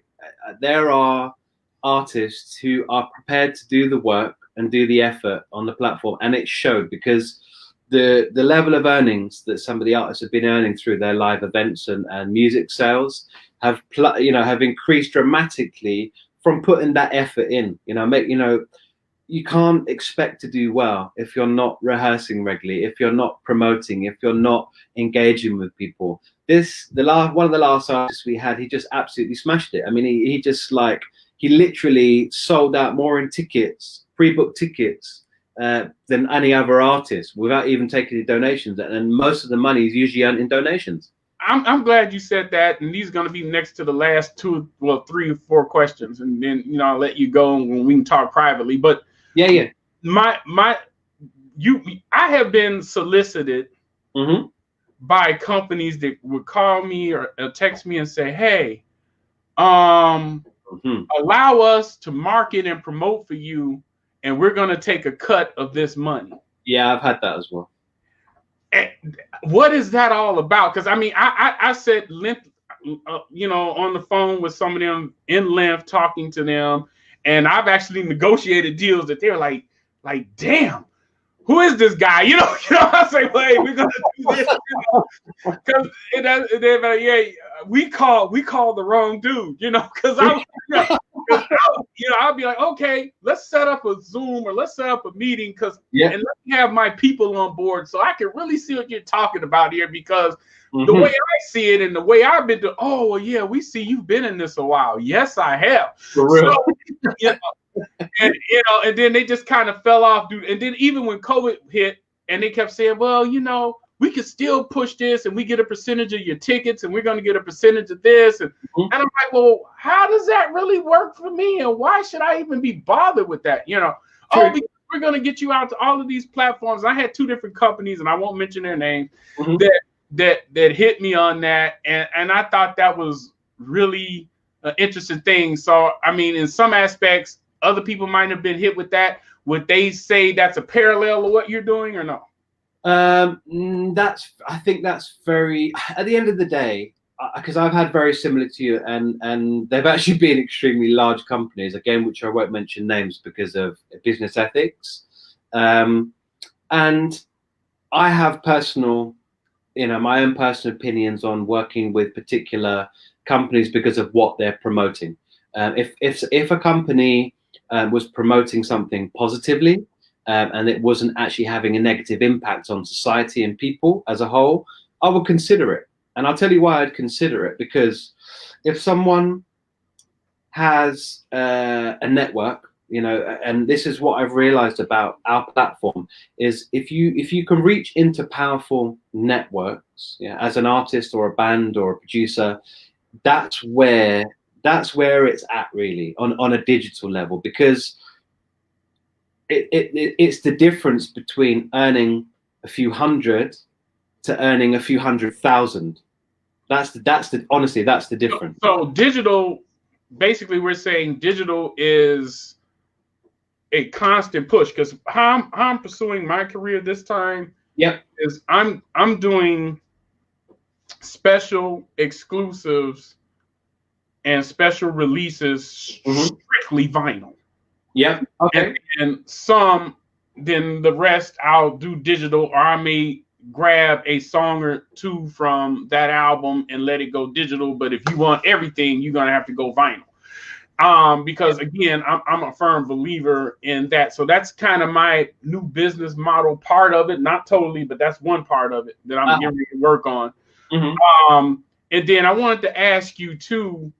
There are artists who are prepared to do the work and do the effort on the platform. And it showed, because the level of earnings that some of the artists have been earning through their live events and music sales have increased dramatically from putting that effort in. You can't expect to do well if you're not rehearsing regularly, if you're not promoting, if you're not engaging with people. One of the last artists we had, he just absolutely smashed it. I mean, he literally sold out more in tickets, pre-booked tickets, than any other artist without even taking the donations. And most of the money is usually earned in donations. I'm glad you said that, and these are going to be next to the last 3 or 4 questions, and then I'll let you go when we can talk privately. But yeah, I have been solicited by companies that would call me or text me and say, hey, allow us to market and promote for you, and we're going to take a cut of this money. Yeah, I've had that as well. And what is that all about? Because I said length, on the phone with some of them in length, talking to them, and I've actually negotiated deals that they're like, damn, who is this guy? I say, wait, we're gonna do this, because they're like, yeah, we call the wrong dude, because I'll be like, okay, let's set up a Zoom or let's set up a meeting, and let me have my people on board so I can really see what you're talking about here, because the way I see it and the way I've been doing, oh, well, yeah, we see you've been in this a while. Yes, I have. For real. So, and then they just kind of fell off, dude. And then even when COVID hit and they kept saying, well, we could still push this and we get a percentage of your tickets and we're going to get a percentage of this. And I'm like, well, how does that really work for me? And why should I even be bothered with that? Oh, because we're going to get you out to all of these platforms. I had 2 different companies, and I won't mention their names, that hit me on that. And I thought that was really an interesting thing. So, in some aspects, other people might have been hit with that. Would they say that's a parallel of what you're doing or no? I think that's very, at the end of the day, because I've had very similar to you, and they've actually been extremely large companies, again, which I won't mention names because of business ethics. And I have my own personal opinions on working with particular companies because of what they're promoting. If a company was promoting something positively, and it wasn't actually having a negative impact on society and people as a whole, I would consider it. And I'll tell you why I'd consider it, because if someone has a network, and this is what I've realized about our platform, is if you can reach into powerful networks, as an artist or a band or a producer, that's where it's at, really, on a digital level, because it's the difference between earning a few hundred to earning a few 100,000. Honestly, that's the difference. So digital, basically, we're saying digital is a constant push, because how I'm pursuing my career this time. Is I'm doing special exclusives and special releases, strictly vinyl. Okay. And then the rest I'll do digital, or I may grab a song or 2 from that album and let it go digital. But if you want everything, you're gonna have to go vinyl. Because again, I'm a firm believer in that. So that's kind of my new business model part of it. Not totally, but that's one part of it that I'm getting ready to work on. And then I wanted to ask you too,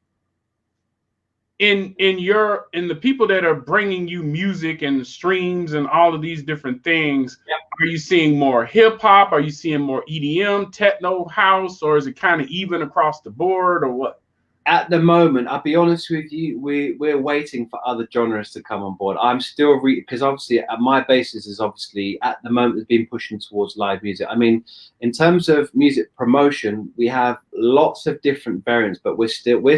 in the people that are bringing you music and streams and all of these different things, are you seeing more hip hop? Are you seeing more EDM, techno, house, or is it kind of even across the board, or what? At the moment, I'll be honest with you, we're waiting for other genres to come on board. I'm still because obviously my basis is obviously at the moment has been pushing towards live music. I mean, in terms of music promotion, we have lots of different variants, but we're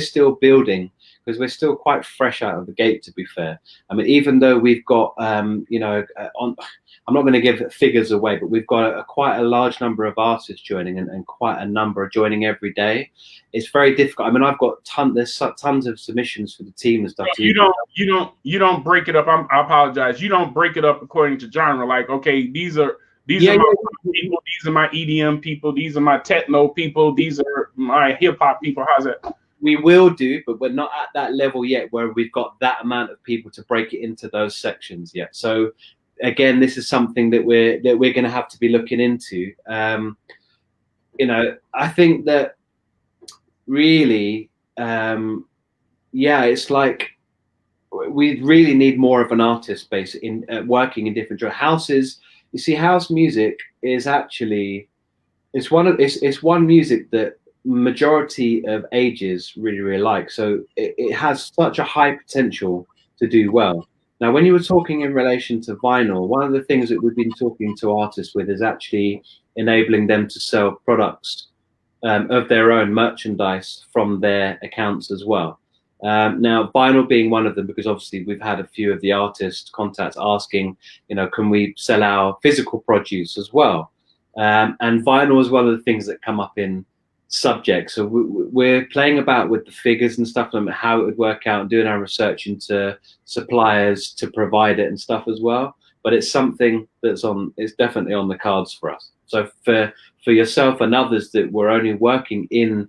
still building because we're still quite fresh out of the gate, to be fair. I mean, even though we've got I'm not going to give figures away, but we've got quite a large number of artists joining and quite a number are joining every day. It's very difficult. I mean, I've got there's tons of submissions for the team and stuff. You don't break it up. I apologize. You don't break it up according to genre. Like, okay, these are my people. These are my EDM people. These are my techno people. These are my hip hop people. How's that? We will do, but we're not at that level yet where we've got that amount of people to break it into those sections yet. So again, this is something that we're going to have to be looking into. I think that really, it's like we really need more of an artist base in working in different genres. Houses, you see, house music is actually it's one music that majority of ages really like. So it has such a high potential to do well. Now, when you were talking in relation to vinyl, one of the things that we've been talking to artists with is actually enabling them to sell products of their own, merchandise from their accounts as well. Now, vinyl being one of them, because obviously we've had a few of the artist contacts asking, can we sell our physical produce as well? And vinyl is one of the things that come up in subject. So we're playing about with the figures and stuff and how it would work out and doing our research into suppliers to provide it and stuff as well. But it's something it's definitely on the cards for us. So for yourself and others that were only working in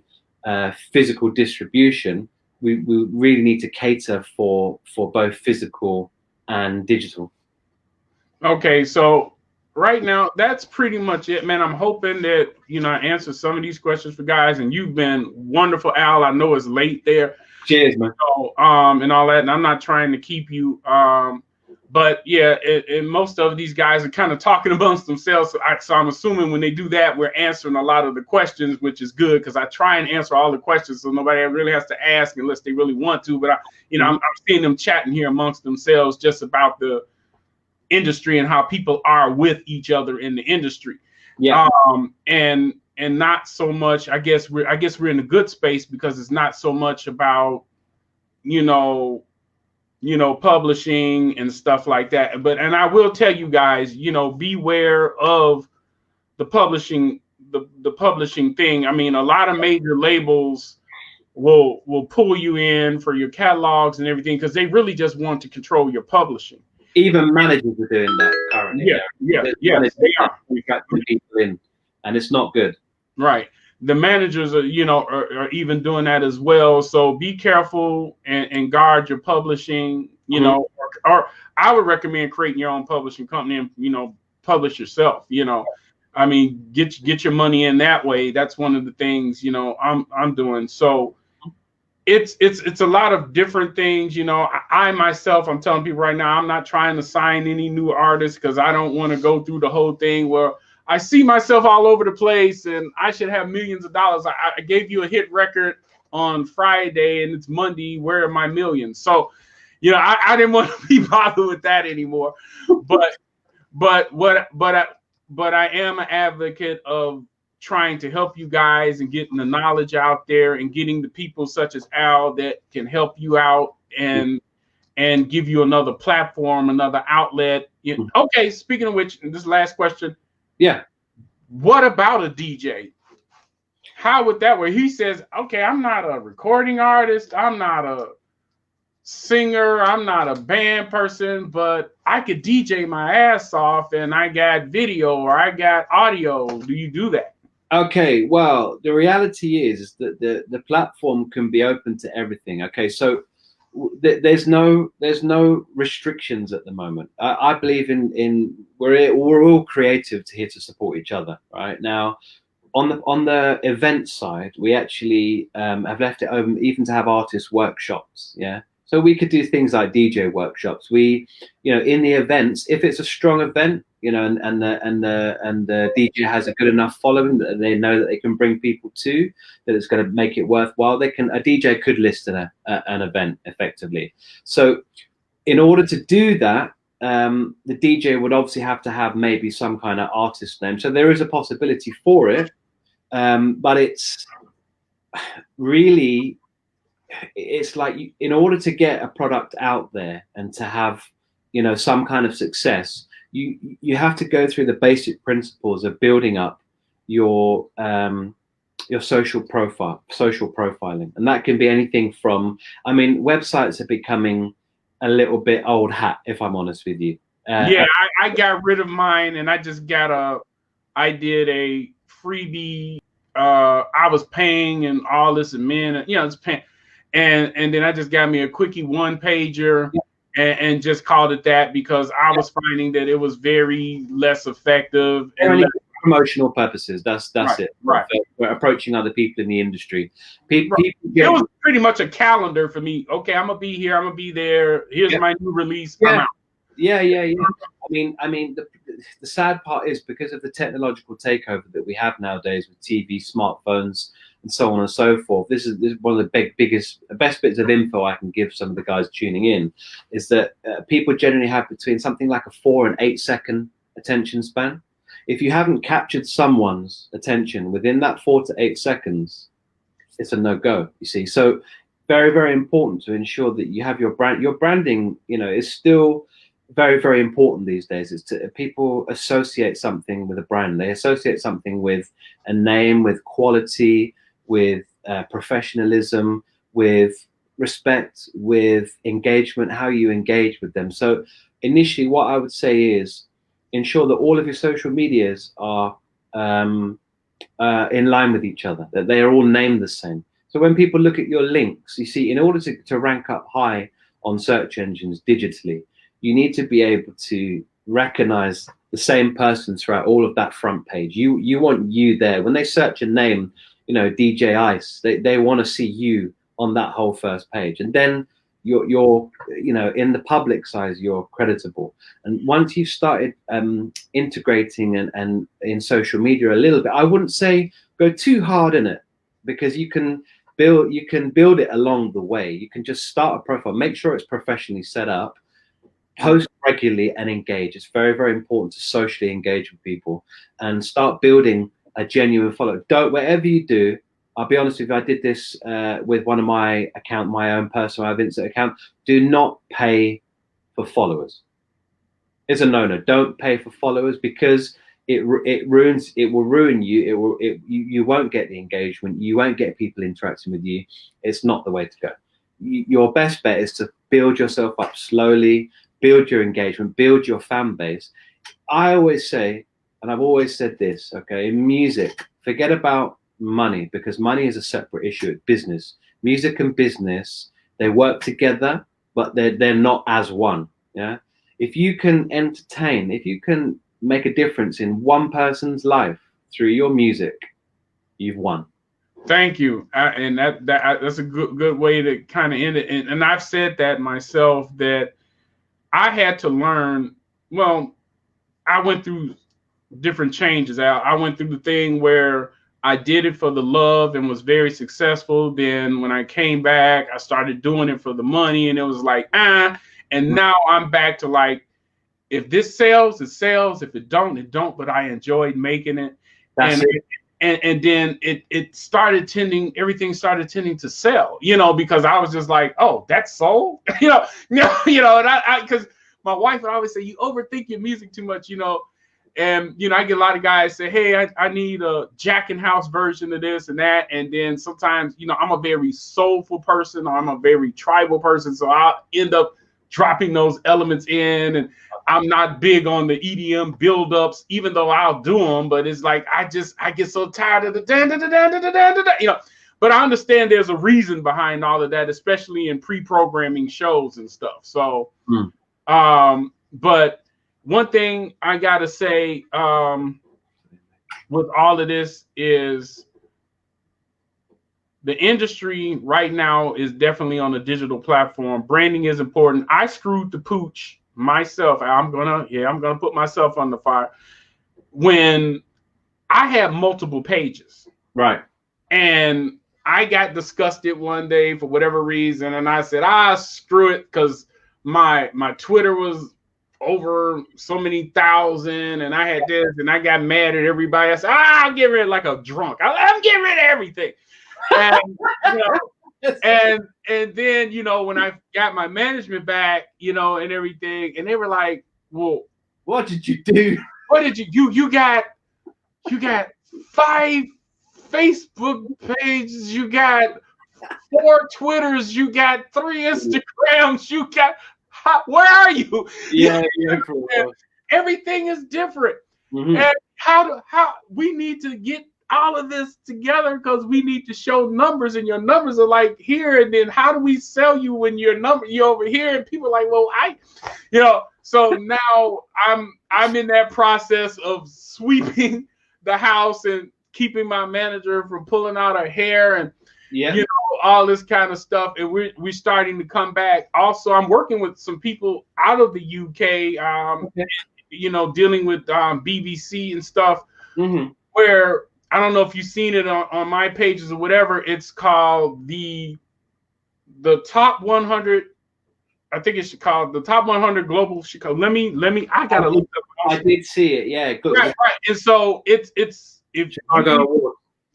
physical distribution, we really need to cater for both physical and digital. Okay, so right now, that's pretty much it, man. I'm hoping that, I answered some of these questions for guys, and you've been wonderful, Al. I know it's late there. Cheers, man. So, and all that, and I'm not trying to keep you, but yeah, and most of these guys are kind of talking amongst themselves. So I'm assuming when they do that, we're answering a lot of the questions, which is good because I try and answer all the questions so nobody really has to ask unless they really want to. But I'm seeing them chatting here amongst themselves just about the industry and how people are with each other in the industry. And not so much, I guess we're in a good space because it's not so much about publishing and stuff like that. And I will tell you guys, beware of the publishing thing. I mean, a lot of major labels will pull you in for your catalogs and everything because they really just want to control your publishing. Even managers are doing that currently. Yeah, they are. We've got people in, and it's not good. Right. The managers are even doing that as well. So be careful and guard your publishing. Or I would recommend creating your own publishing company and publish yourself. I mean, get your money in that way. That's one of the things I'm doing. So it's a lot of different things. I myself, I'm telling people right now, I'm not trying to sign any new artists because I don't want to go through the whole thing where I see myself all over the place and I should have millions of dollars. I gave you a hit record on Friday and it's Monday. Where are my millions? So, I didn't want to be bothered with that anymore. But I am an advocate of trying to help you guys and getting the knowledge out there and getting the people such as Al that can help you out and give you another platform, another outlet. Okay, speaking of which, this last question. Yeah. What about a DJ? How would that work? He says, okay, I'm not a recording artist. I'm not a singer. I'm not a band person, but I could DJ my ass off and I got video or I got audio. Do you do that? Okay, well, the reality is that the platform can be open to everything. Okay, so there's no restrictions at the moment. I believe in we're all creative here to support each other. Right now, on the event side, we actually have left it open even to have artist workshops. Yeah, so we could do things like DJ workshops. We, in the events, if it's a strong event, and the DJ has a good enough following that they know that they can bring people to, that it's going to make it worthwhile. A DJ could list an event effectively. So in order to do that, the DJ would obviously have to have maybe some kind of artist name. So there is a possibility for it, but it's really, it's like in order to get a product out there and to have, some kind of success, you have to go through the basic principles of building up your social profiling, and that can be anything from, websites are becoming a little bit old hat, if I'm honest with you. Yeah, I got rid of mine, and I did a freebie. I was paying and all this, and it's paying, and then I just got me a quickie one pager. Yeah. And just called it that because I was finding that it was very less effective and promotional purposes. That's right, it. Right. We're approaching other people in the industry. People it was pretty much a calendar for me. Okay, I'm gonna be here. I'm gonna be there. Here's my new release. Yeah. I'm out. Yeah. The sad part is because of the technological takeover that we have nowadays with TV, smartphones, and so on and so forth. This is one of the best bits of info I can give some of the guys tuning in, is that people generally have between something like a 4 and 8 second attention span. If you haven't captured someone's attention within that 4 to 8 seconds, it's a no-go, you see. So very, very important to ensure that you have your branding, is still very, very important these days. Is to people associate something with a brand. They associate something with a name, with quality, with professionalism, with respect, with engagement, how you engage with them. So initially what I would say is ensure that all of your social medias are in line with each other, that they are all named the same. So when people look at your links, you see, in order to rank up high on search engines digitally, you need to be able to recognize the same person throughout all of that front page. You want you there. When they search a name, DJ Ice, they want to see you on that whole first page. And then you're in the public size, you're creditable. And once you've started integrating and in social media a little bit, I wouldn't say go too hard in it, because you can build it along the way. You can just start a profile, make sure it's professionally set up, post regularly and engage. It's very, very important to socially engage with people and start building a genuine follow. Whatever you do, I'll be honest with you, I did this with one of my own personal Vincent account. Do not pay for followers. It's a no-no. Don't pay for followers, because it will ruin you. You won't get the engagement. You won't get people interacting with you. It's not the way to go. Your best bet is to build yourself up slowly, build your engagement, build your fan base. I always say, and I've always said this, okay, in music, forget about money, because money is a separate issue. It's business. Music and business, they work together, but they're not as one. Yeah. If you can entertain, if you can make a difference in one person's life through your music, you've won. Thank you. And that's a good way to kind of end it. And I've said that myself, that I had to learn. Well, I went through different changes. I went through the thing where I did it for the love and was very successful. Then when I came back, I started doing it for the money, and it was like, and now I'm back to like, if this sells, it sells. If it don't, it don't. But I enjoyed making it. That's it. And then everything started tending to sell, because I was just like, oh, that's sold, and I because my wife would always say, you overthink your music too much, and I get a lot of guys say, hey, I need a Jack and House version of this and that, and then sometimes, I'm a very soulful person, or I'm a very tribal person, so I'll end up dropping those elements in, and I'm not big on the EDM buildups, even though I'll do them. But it's like I get so tired of the but I understand there's a reason behind all of that, especially in pre-programming shows and stuff. So, but one thing I gotta say with all of this is the industry right now is definitely on a digital platform. Branding is important. I screwed the pooch myself. I'm gonna put myself on the fire when I had multiple pages. Right. And I got disgusted one day for whatever reason, and I said, screw it, because my Twitter was over so many thousand, and I had this, and I got mad at everybody. I said, I'll get rid of like a drunk. I'm getting rid of everything. And and then, you know, when I got my management back, you know, and everything, and they were like, well, what did you do? What did you got 5 Facebook pages, you got 4 Twitters, you got 3 Instagrams, you got, where are you? Yeah, everything is different. And how we need to get all of this together, because we need to show numbers, and your numbers are like here, and then how do we sell you when you're over here? And people are like, well, so now I'm in that process of sweeping the house and keeping my manager from pulling out her hair, and you know, all this kind of stuff. And we're starting to come back. Also, I'm working with some people out of the UK, you know, dealing with BBC and stuff, where I don't know if you've seen it on my pages or whatever. It's called the top 100. I think it's called the top 100 global Chicago. Let me. I gotta look up. I did see it. Yeah, good. Right. And so it's if Chicago.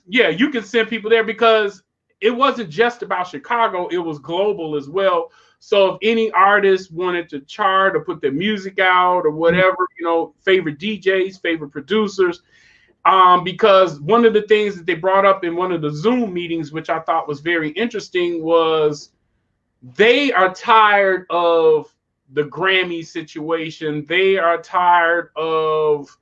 You can send people there, because it wasn't just about Chicago, it was global as well. So if any artist wanted to chart or put their music out or whatever, you know, favorite DJs, favorite producers, because one of the things that they brought up in one of the Zoom meetings, which I thought was very interesting, was they are tired of the Grammy situation. They are tired of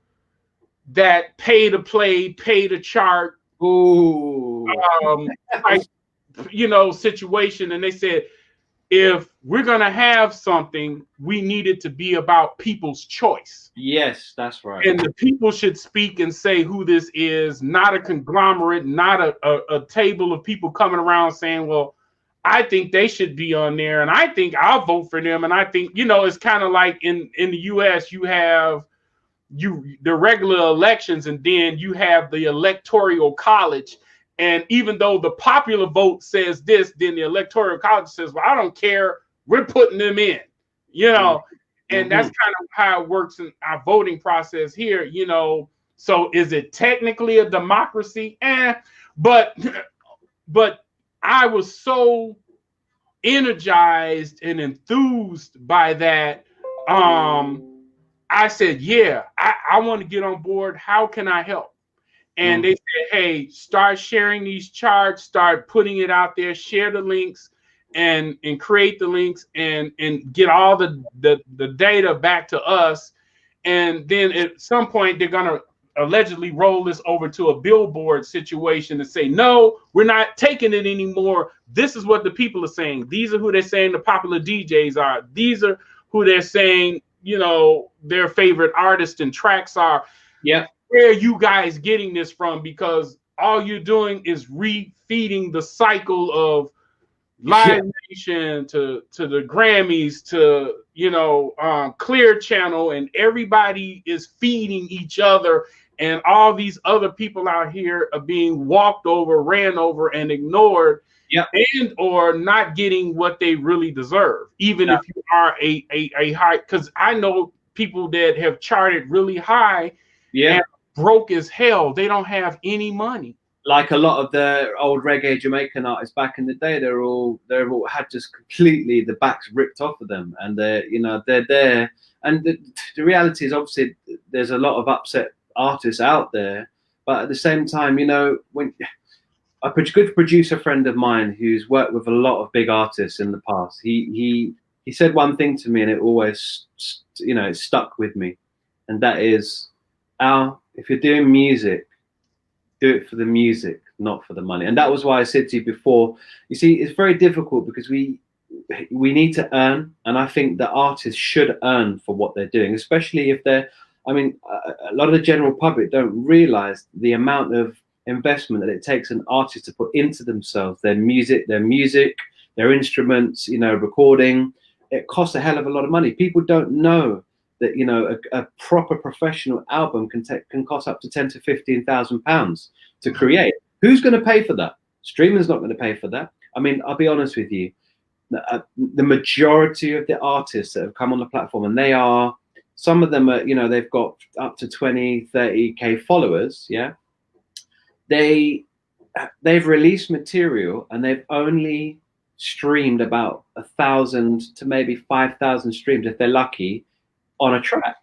that pay to play, pay to chart, type, you know, situation. And they said, if we're going to have something, we need it to be about people's choice. Yes, that's right. And the people should speak and say who this is, not a conglomerate, not a table of people coming around saying, well, I think they should be on there, and I think I'll vote for them. And I think, you know, it's kind of like in the US, you have the regular elections, and then you have the electoral college. And even though the popular vote says this, then the electoral college says, well, I don't care, we're putting them in, you know. And that's kind of how it works in our voting process here, you know. So is it technically a democracy? But I was so energized and enthused by that. I said, yeah, I want to get on board. How can I help? And they said, hey, start sharing these charts, start putting it out there, share the links, and create the links, and get all the data back to us. And then at some point, they're going to allegedly roll this over to a billboard situation and say, no, we're not taking it anymore. This is what the people are saying. These are who they're saying the popular DJs are. These are who they're saying, you know, their favorite artists and tracks are. Yeah. Where are you guys getting this from? Because all you're doing is refeeding the cycle of Live Nation to the Grammys to, you know, Clear Channel, and everybody is feeding each other, and all these other people out here are being walked over, ran over, and ignored, and or not getting what they really deserve, even if you are a high. Because I know people that have charted really high, and broke as hell. They don't have any money. Like a lot of the old reggae Jamaican artists back in the day, they're all had just completely the backs ripped off of them, and they're there. And the reality is, obviously, there's a lot of upset artists out there, but at the same time, you know, when a good producer friend of mine who's worked with a lot of big artists in the past, he said one thing to me, and it always, you know, it stuck with me, and that is, Al, if you're doing music, do it for the music, not for the money. And that was why I said to you before, you see, it's very difficult because we need to earn, and I think that artists should earn for what they're doing, especially if they're, I mean, a lot of the general public don't realize the amount of investment that it takes an artist to put into themselves, their music, their instruments, you know, recording. It costs a hell of a lot of money. People don't know that, you know, a proper professional album can cost up to £10,000 to £15,000 to create. Who's going to pay for that? Streaming's not going to pay for that. I mean, I'll be honest with you. The majority of the artists that have come on the platform, and some of them are, you know, they've got up to 20, 30K followers. Yeah. They've released material and they've only streamed about 1,000 to maybe 5,000 streams if they're lucky on a track.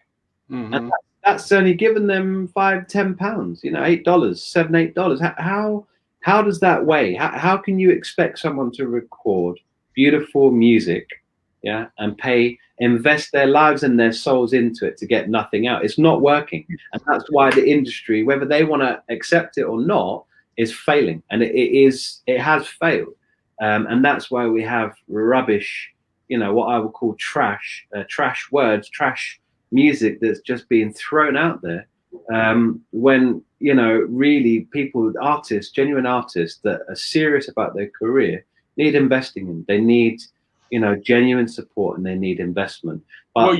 Mm-hmm. And that's only given them £5-10, you know, $8, $7-8. How does that weigh? How can you expect someone to record beautiful music, yeah, and invest their lives and their souls into it to get nothing out? It's not working. And that's why the industry, whether they want to accept it or not, is failing. And it has failed. And that's why we have rubbish, you know, what I would call trash words, trash music that's just being thrown out there. When, you know, really people, artists, genuine artists that are serious about their career need investing in. They need, you know, genuine support, and they need investment. But, well,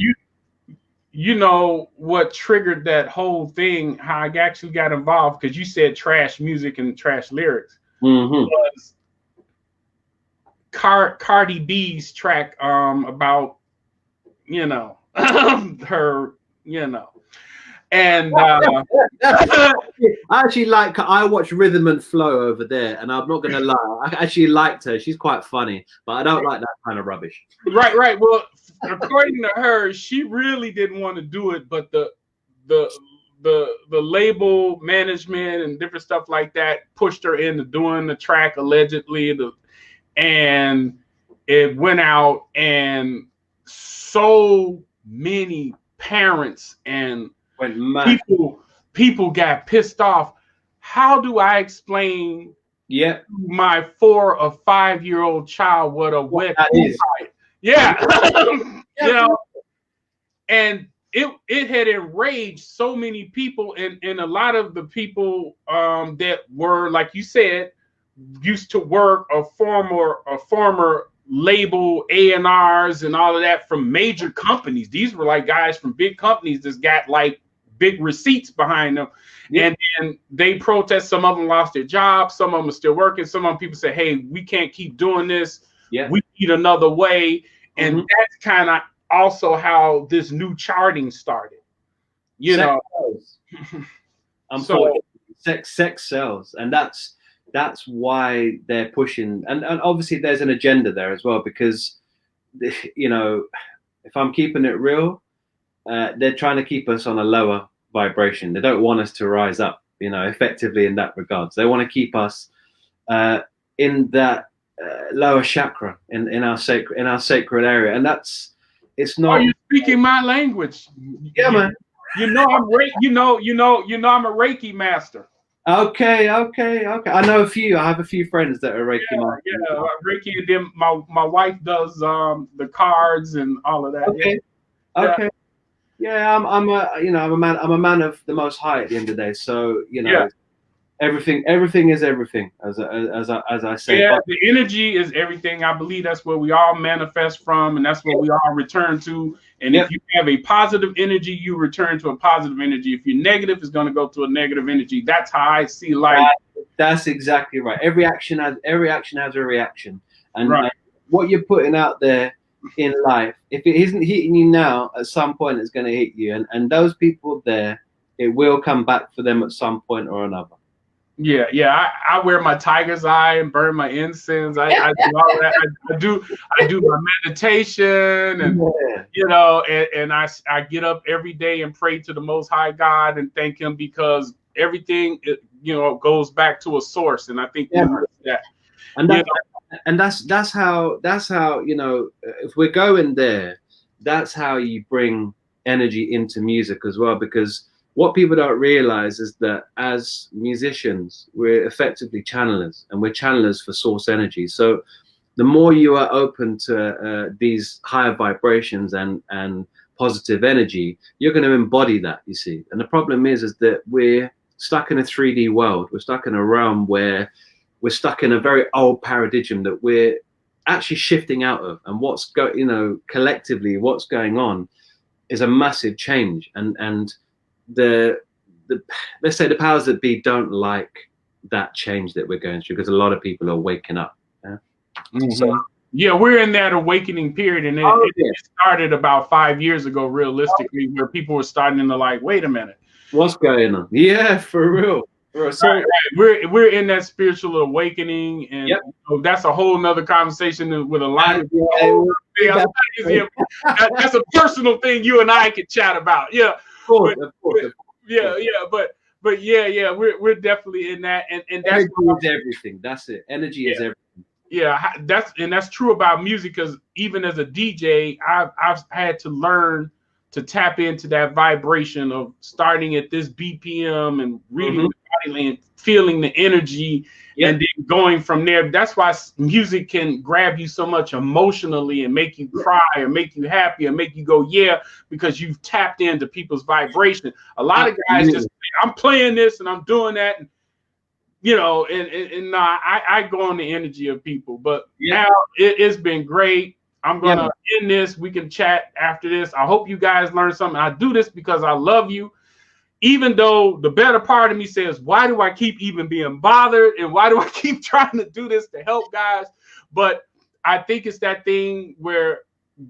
you know what triggered that whole thing, how I actually got involved, because you said trash music and trash lyrics. Mm-hmm. Was Cardi B's track about, you know, her, you know. And I watch Rhythm and Flow over there, and I'm not gonna lie, I actually liked her. She's quite funny, but I don't like that kind of rubbish. Right. Well, according to her, she really didn't want to do it, but the label management and different stuff like that pushed her into doing the track allegedly. And it went out, and so many parents and people got pissed off. How do I explain to my 4 or 5-year-old child what a wet is? Yeah. You know, and it had enraged so many people, and a lot of the people that were, like you said, used to work a former label A&Rs and all of that from major companies. These were like guys from big companies that's got like big receipts behind them. And then they protest. Some of them lost their jobs. Some of them are still working. Some of them people say, hey, we can't keep doing this. We need another way. And that's kind of also how this new charting started. You know, sex sells, and that's why they're pushing, and obviously there's an agenda there as well, because, you know, if I'm keeping it real, they're trying to keep us on a lower vibration. They don't want us to rise up, you know, effectively in that regard. So they want to keep us in that lower chakra, in our sacred area, and it's not. Are you speaking my language? Yeah, man. You know I'm I'm a Reiki master. Okay. I know a few. I have a few friends that are Reiki. Yeah, Reiki, and then my wife does the cards and all of that. Okay. Yeah, I'm a man of the Most High at the end of the day. So, you know, everything is everything, as I say. Yeah, the energy is everything. I believe that's where we all manifest from, and that's what we all return to. And if you have a positive energy, you return to a positive energy. If you're negative, it's going to go to a negative energy. That's how I see life. That's exactly right. Every action has a reaction, and what you're putting out there in life, if it isn't hitting you now, at some point it's going to hit you. And those people there, it will come back for them at some point or another. Yeah. I wear my tiger's eye and burn my incense. I do all that. I do my meditation, and you know, and I get up every day and pray to the Most High God and thank Him, because everything, you know, goes back to a source. And I think that. And that's how, you know, if we're going there, that's how you bring energy into music as well, because what people don't realize is that as musicians, we're effectively channelers, and we're channelers for source energy. So the more you are open to these higher vibrations and positive energy, you're going to embody that, you see. And the problem is that we're stuck in a 3D world. We're stuck in a realm where we're stuck in a very old paradigm that we're actually shifting out of. And collectively, what's going on is a massive change. And the let's say the powers that be don't like that change that we're going through, because a lot of people are waking up. Yeah? Mm-hmm. So, yeah, we're in that awakening period, and it started about 5 years ago, realistically, where people were starting to like, wait a minute, what's going on? Yeah, for real. So right. We're in that spiritual awakening, and that's a whole nother conversation with a lot of that's a personal thing you and I could chat about. Yeah, of course. But we're definitely in that, and that's energy is everything. That's it. Energy is everything. Yeah, that's true about music, because even as a DJ, I've had to learn to tap into that vibration of starting at this BPM and reading the body and feeling the energy, and then going from there. That's why music can grab you so much emotionally and make you cry or make you happy or make you go, yeah, because you've tapped into people's vibration. A lot of guys just say, I'm playing this and I'm doing that. And, I go on the energy of people. But now it's been great. I'm going to end this. We can chat after this. I hope you guys learned something. I do this because I love you. Even though the better part of me says, why do I keep even being bothered? And why do I keep trying to do this to help guys? But I think it's that thing where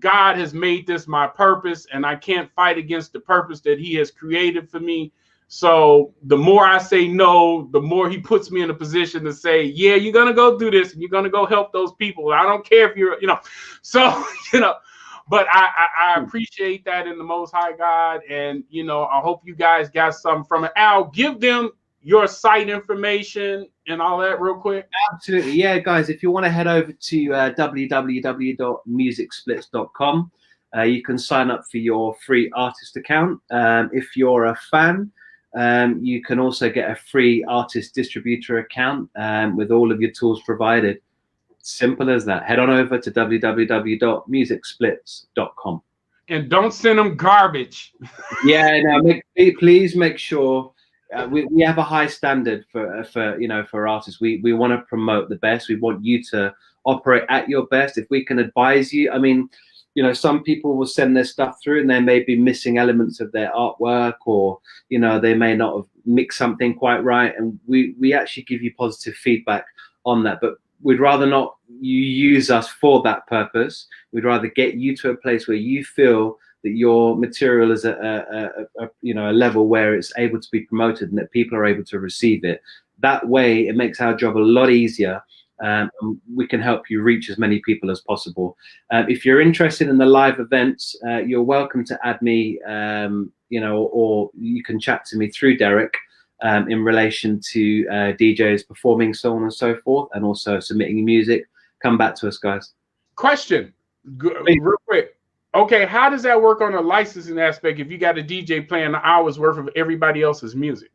God has made this my purpose, and I can't fight against the purpose that he has created for me. So the more I say no, the more he puts me in a position to say, yeah, you're going to go do this and you're going to go help those people. I don't care if you're, so, but I appreciate that in the Most High God. And, I hope you guys got something from it. Al, give them your site information and all that real quick. Absolutely. Yeah, guys, if you want to head over to www.musicsplits.com, you can sign up for your free artist account. If you're a fan, you can also get a free artist distributor account with all of your tools provided. Simple as that. Head on over to www.musicsplits.com. And don't send them garbage. Please make sure we have a high standard for artists. We want to promote the best. We want you to operate at your best. If we can advise you, some people will send their stuff through and they may be missing elements of their artwork, or, they may not have mixed something quite right. And we actually give you positive feedback on that. But we'd rather not you use us for that purpose. We'd rather get you to a place where you feel that your material is a level where it's able to be promoted and that people are able to receive it. That way, it makes our job a lot easier. And we can help you reach as many people as possible. If you're interested in the live events, you're welcome to add me, or you can chat to me through Derek in relation to DJs performing, so on and so forth, and also submitting music. Come back to us, guys. Question, real quick. Okay, how does that work on a licensing aspect if you got a DJ playing an hour's worth of everybody else's music?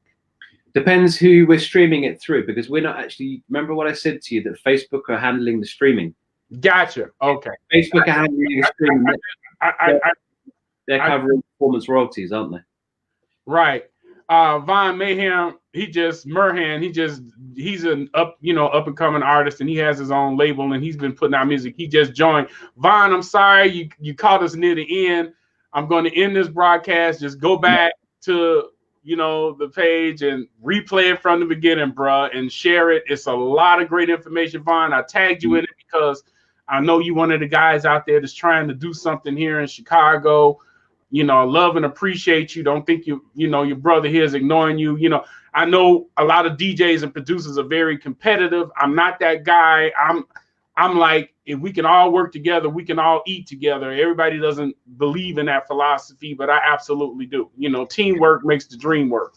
Depends who we're streaming it through, because we're not actually, remember what I said to you, that Facebook are handling the streaming. Gotcha. Okay. Facebook are handling the streaming. They're covering performance royalties, aren't they? Right. Von Mayhem, he's an up and coming artist, and he has his own label, and he's been putting out music. He just joined. Von, I'm sorry you caught us near the end. I'm going to end this broadcast. Just go back to the page and replay it from the beginning, bruh, and share it. It's a lot of great information, Von. I tagged you in it because I know you one of the guys out there that's trying to do something here in Chicago. I love and appreciate you. Don't think your brother here is ignoring you. I know a lot of DJs and producers are very competitive. I'm not that guy. I'm like, if we can all work together, we can all eat together. Everybody doesn't believe in that philosophy, but I absolutely do. Teamwork makes the dream work.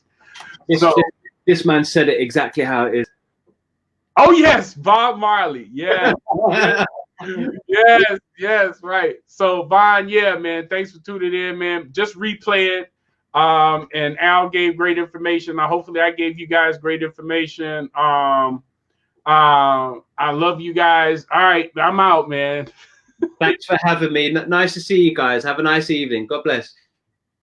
This man said it exactly how it is. Oh, yes, Bob Marley. Yeah. yes, right. So, Von, yeah, man, thanks for tuning in, man. Just replay it. And Al gave great information. Hopefully, I gave you guys great information. I love you guys. All right, I'm out, man. Thanks for having me. Nice to see you guys. Have a nice evening. God bless.